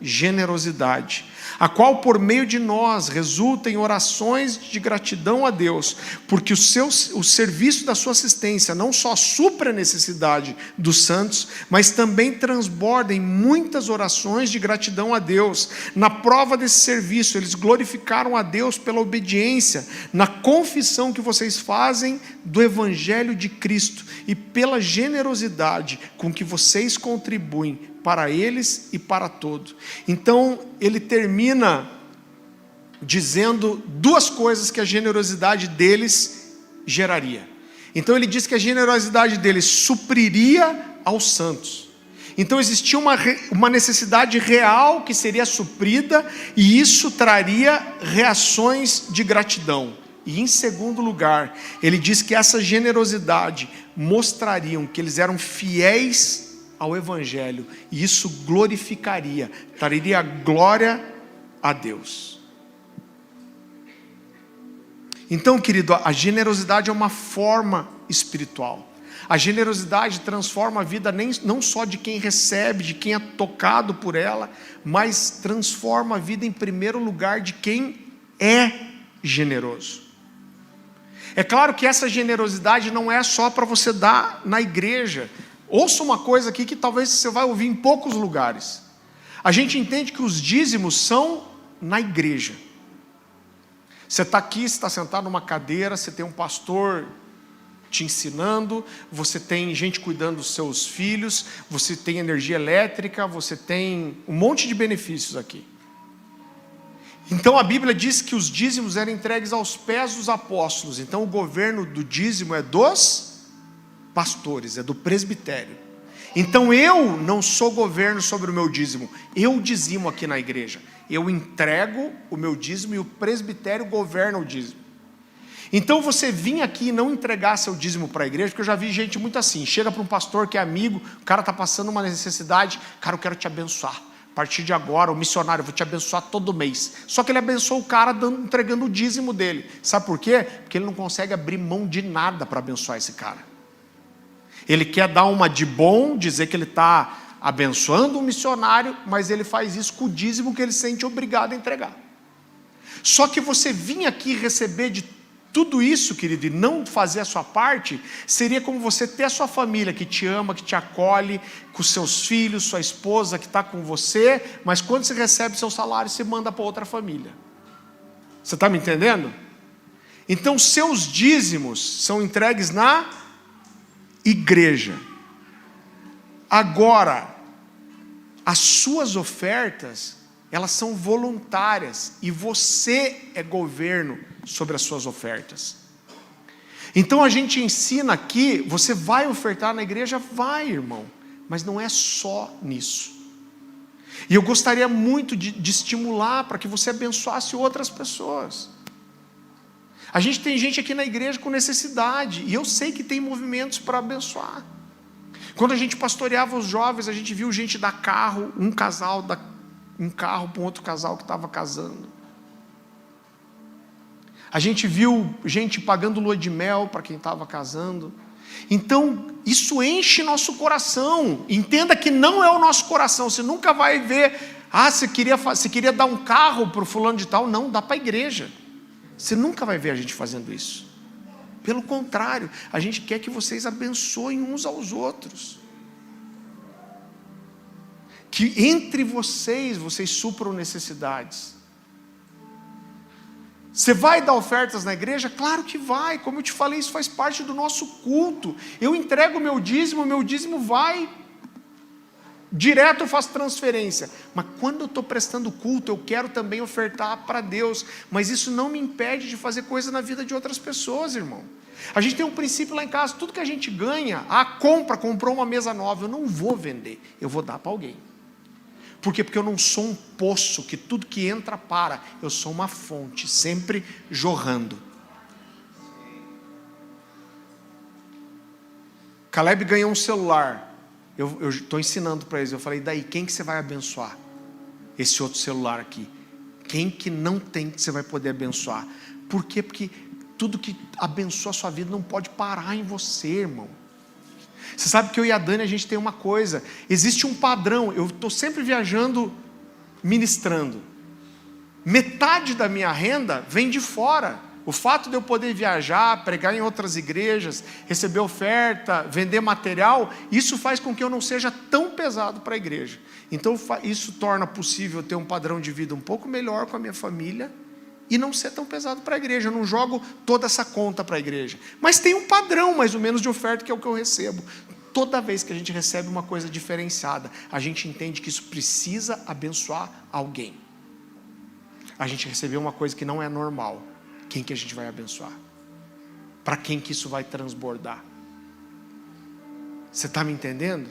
Generosidade, a qual por meio de nós resulta em orações de gratidão a Deus, porque o serviço da sua assistência não só supre a necessidade dos santos, mas também transborda em muitas orações de gratidão a Deus. Na prova desse serviço, eles glorificaram a Deus pela obediência, na confissão que vocês fazem do Evangelho de Cristo e pela generosidade com que vocês contribuem para eles e para todos. Então, ele termina dizendo duas coisas que a generosidade deles geraria. Então, ele diz que a generosidade deles supriria aos santos. Então, existia uma necessidade real que seria suprida, e isso traria reações de gratidão. E, em segundo lugar, ele diz que essa generosidade mostrariam que eles eram fiéis ao Evangelho, e isso glorificaria, traria glória a Deus. Então, querido, a generosidade é uma forma espiritual. A generosidade transforma a vida não só de quem recebe, de quem é tocado por ela, mas transforma a vida em primeiro lugar de quem é generoso. É claro que essa generosidade não é só para você dar na igreja. Ouça uma coisa aqui que talvez você vai ouvir em poucos lugares. A gente entende que os dízimos são na igreja. Você está aqui, você está sentado numa cadeira, você tem um pastor te ensinando, você tem gente cuidando dos seus filhos, você tem energia elétrica, você tem um monte de benefícios aqui. Então a Bíblia diz que os dízimos eram entregues aos pés dos apóstolos. Então o governo do dízimo é dos pastores, é do presbitério. Então eu não sou governo sobre o meu dízimo, eu dizimo aqui na igreja, eu entrego o meu dízimo e o presbitério governa o dízimo. Então você vinha aqui e não entregar seu dízimo para a igreja, porque eu já vi gente muito assim, chega para um pastor que é amigo, o cara está passando uma necessidade, cara, eu quero te abençoar, a partir de agora, o missionário, eu vou te abençoar todo mês. Só que ele abençoa o cara entregando o dízimo dele. Sabe por quê? Porque ele não consegue abrir mão de nada para abençoar esse cara. Ele quer dar uma de bom, dizer que ele está abençoando um missionário, mas ele faz isso com o dízimo que ele se sente obrigado a entregar. Só que você vir aqui receber de tudo isso, querido, e não fazer a sua parte, seria como você ter a sua família que te ama, que te acolhe, com seus filhos, sua esposa que está com você, mas quando você recebe seu salário, você manda para outra família. Você está me entendendo? Então, seus dízimos são entregues na igreja. Agora, as suas ofertas, elas são voluntárias, e você é governo sobre as suas ofertas. Então a gente ensina aqui, você vai ofertar na igreja? Vai, irmão, mas não é só nisso. E eu gostaria muito de estimular para que você abençoasse outras pessoas. A gente tem gente aqui na igreja com necessidade, e eu sei que tem movimentos para abençoar. Quando a gente pastoreava os jovens, a gente viu gente dar carro, um casal dar um carro para um outro casal que estava casando. A gente viu gente pagando lua de mel para quem estava casando. Então, isso enche nosso coração. Entenda que não é o nosso coração. Você nunca vai ver, você queria dar um carro para o fulano de tal. Não, dá para a igreja. Você nunca vai ver a gente fazendo isso. Pelo contrário, a gente quer que vocês abençoem uns aos outros. Que entre vocês supram necessidades. Você vai dar ofertas na igreja? Claro que vai. Como eu te falei, isso faz parte do nosso culto. Eu entrego o meu dízimo vai direto, eu faço transferência. Mas quando eu estou prestando culto, eu quero também ofertar para Deus. Mas isso não me impede de fazer coisa na vida de outras pessoas, irmão. A gente tem um princípio lá em casa, tudo que a gente ganha, comprou uma mesa nova, eu não vou vender, eu vou dar para alguém. Por quê? Porque eu não sou um poço que tudo que entra para, eu sou uma fonte, sempre jorrando. Caleb ganhou um celular, eu estou ensinando para eles, eu falei, daí, quem que você vai abençoar? esse outro celular aqui. Quem que não tem que você vai poder abençoar? Por quê? Porque tudo que abençoa a sua vida não pode parar em você, irmão. Você sabe que eu e a Dani, a gente tem uma coisa, existe um padrão, eu estou sempre viajando, ministrando. Metade da minha renda vem de fora. O fato de eu poder viajar, pregar em outras igrejas, receber oferta, vender material, isso faz com que eu não seja tão pesado para a igreja. Então isso torna possível ter um padrão de vida um pouco melhor com a minha família e não ser tão pesado para a igreja. Eu não jogo toda essa conta para a igreja. Mas tem um padrão mais ou menos de oferta que é o que eu recebo. Toda vez que a gente recebe uma coisa diferenciada, a gente entende que isso precisa abençoar alguém. A gente recebeu uma coisa que não é normal. Quem que a gente vai abençoar? Para quem que isso vai transbordar? Você está me entendendo?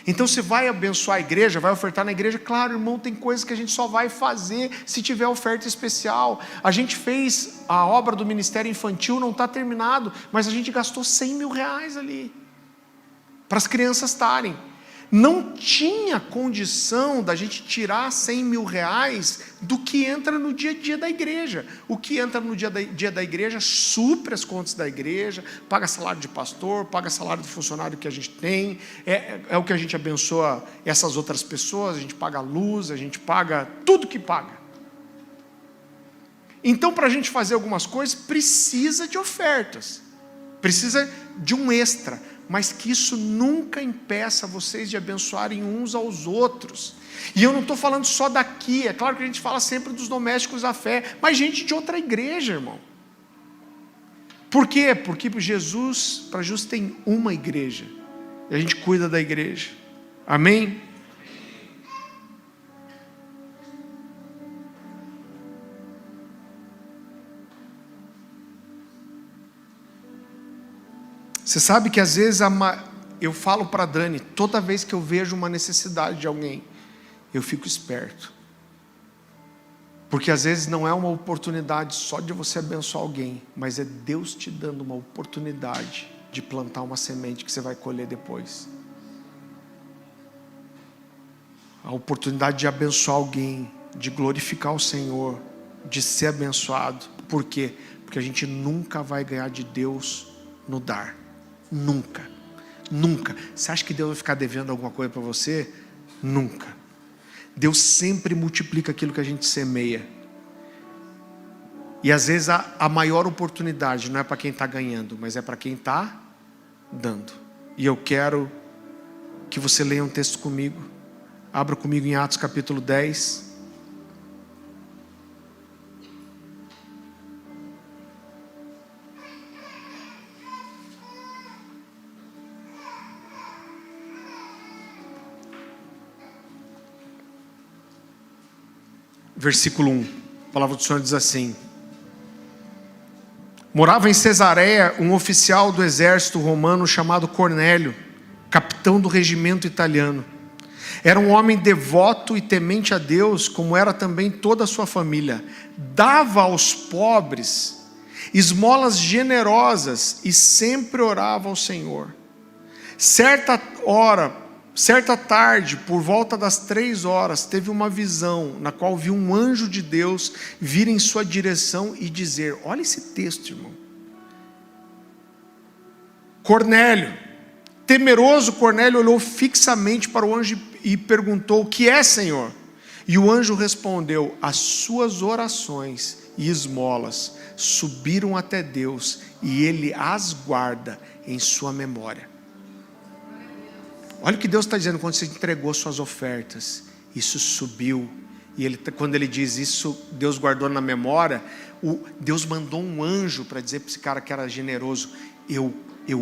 Então você vai abençoar a igreja, vai ofertar na igreja. Claro, irmão, tem coisas que a gente só vai fazer se tiver oferta especial. A gente fez a obra do ministério infantil, não está terminado, mas a gente gastou 100 mil reais ali, para as crianças estarem. Não tinha condição da gente tirar 100 mil reais do que entra no dia a dia da igreja. O que entra no dia a dia da igreja supre as contas da igreja, paga salário de pastor, paga salário do funcionário que a gente tem, é o que a gente abençoa essas outras pessoas, a gente paga a luz, a gente paga tudo que paga. Então, para a gente fazer algumas coisas, precisa de ofertas, precisa de um extra. Mas que isso nunca impeça vocês de abençoarem uns aos outros. E eu não estou falando só daqui, é claro que a gente fala sempre dos domésticos da fé, mas gente de outra igreja, irmão. Por quê? Porque para Jesus tem uma igreja, e a gente cuida da igreja. Amém? Você sabe que às vezes eu falo para a Dani, toda vez que eu vejo uma necessidade de alguém, eu fico esperto. Porque às vezes não é uma oportunidade só de você abençoar alguém, mas é Deus te dando uma oportunidade de plantar uma semente que você vai colher depois. A oportunidade de abençoar alguém, de glorificar o Senhor, de ser abençoado. Por quê? Porque a gente nunca vai ganhar de Deus no dar. Nunca, nunca. Você acha que Deus vai ficar devendo alguma coisa para você? Nunca. Deus sempre multiplica aquilo que a gente semeia. E às vezes a maior oportunidade não é para quem está ganhando, mas é para quem está dando. E eu quero que você leia um texto comigo. Abra comigo em Atos capítulo 10. Versículo 1, a palavra do Senhor diz assim: morava em Cesareia um oficial do exército romano chamado Cornélio, capitão do regimento italiano. Era um homem devoto e temente a Deus, como era também toda a sua família. Dava aos pobres esmolas generosas e sempre orava ao Senhor. Certa tarde, por volta das 3 horas, teve uma visão, na qual viu um anjo de Deus vir em sua direção e dizer, olha esse texto, irmão. Cornélio, temeroso Cornélio olhou fixamente para o anjo e perguntou, o que é, Senhor? E o anjo respondeu, as suas orações e esmolas subiram até Deus e Ele as guarda em sua memória. Olha o que Deus está dizendo quando você entregou suas ofertas. Isso subiu. E quando Ele diz isso, Deus guardou na memória. Deus mandou um anjo para dizer para esse cara que era generoso. Eu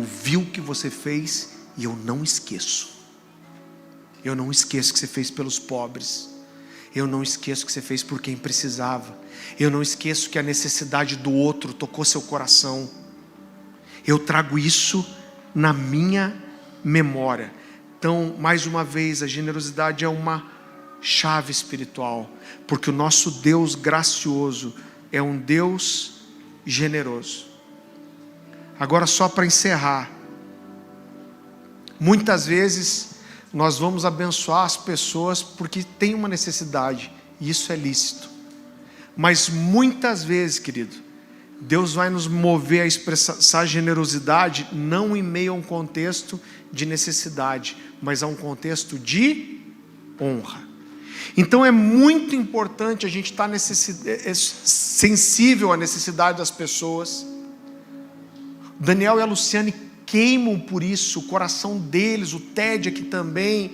vi o que você fez e eu não esqueço. Eu não esqueço o que você fez pelos pobres. Eu não esqueço o que você fez por quem precisava. Eu não esqueço que a necessidade do outro tocou seu coração. Eu trago isso na minha memória. Então, mais uma vez, a generosidade é uma chave espiritual, porque o nosso Deus gracioso é um Deus generoso. Agora, só para encerrar, muitas vezes nós vamos abençoar as pessoas porque tem uma necessidade e isso é lícito. Mas muitas vezes, querido, Deus vai nos mover a expressar generosidade não em meio a um contexto de necessidade, mas a um contexto de honra. Então é muito importante a gente estar sensível à necessidade das pessoas. Daniel e a Luciane queimam por isso, o coração deles, o Ted aqui também,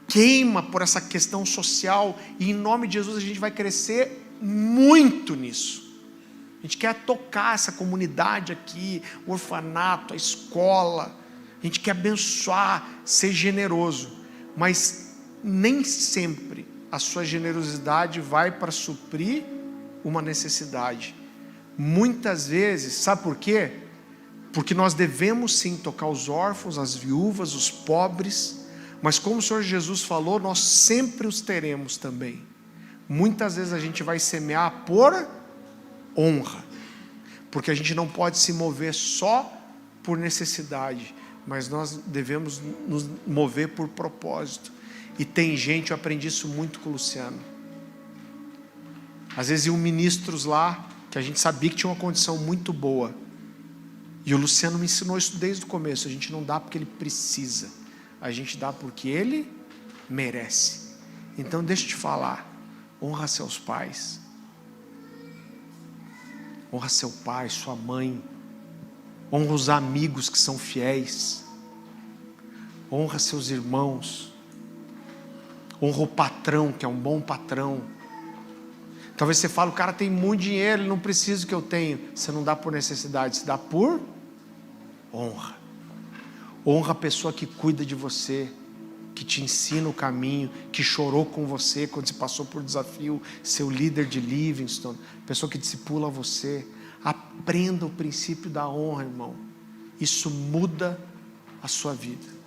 queima por essa questão social, e em nome de Jesus a gente vai crescer muito nisso. A gente quer tocar essa comunidade aqui, o orfanato, a escola, a gente quer abençoar, ser generoso, mas nem sempre a sua generosidade vai para suprir uma necessidade. Muitas vezes, sabe por quê? Porque nós devemos sim tocar os órfãos, as viúvas, os pobres, mas como o Senhor Jesus falou, nós sempre os teremos também. Muitas vezes a gente vai semear por honra, porque a gente não pode se mover só por necessidade, mas nós devemos nos mover por propósito. E tem gente, eu aprendi isso muito com o Luciano, às vezes iam ministros lá, que a gente sabia que tinha uma condição muito boa, e o Luciano me ensinou isso desde o começo: a gente não dá porque ele precisa, a gente dá porque ele merece. Então deixa eu te falar, honra seus pais, honra seu pai, sua mãe, honra os amigos que são fiéis, honra seus irmãos, honra o patrão, que é um bom patrão. Talvez você fale, o cara tem muito dinheiro, ele não precisa do que eu tenho. Você não dá por necessidade, você dá por honra. Honra a pessoa que cuida de você, que te ensina o caminho, que chorou com você quando você passou por desafio, seu líder de Livingston, pessoa que discipula você. Aprenda o princípio da honra, irmão. Isso muda a sua vida.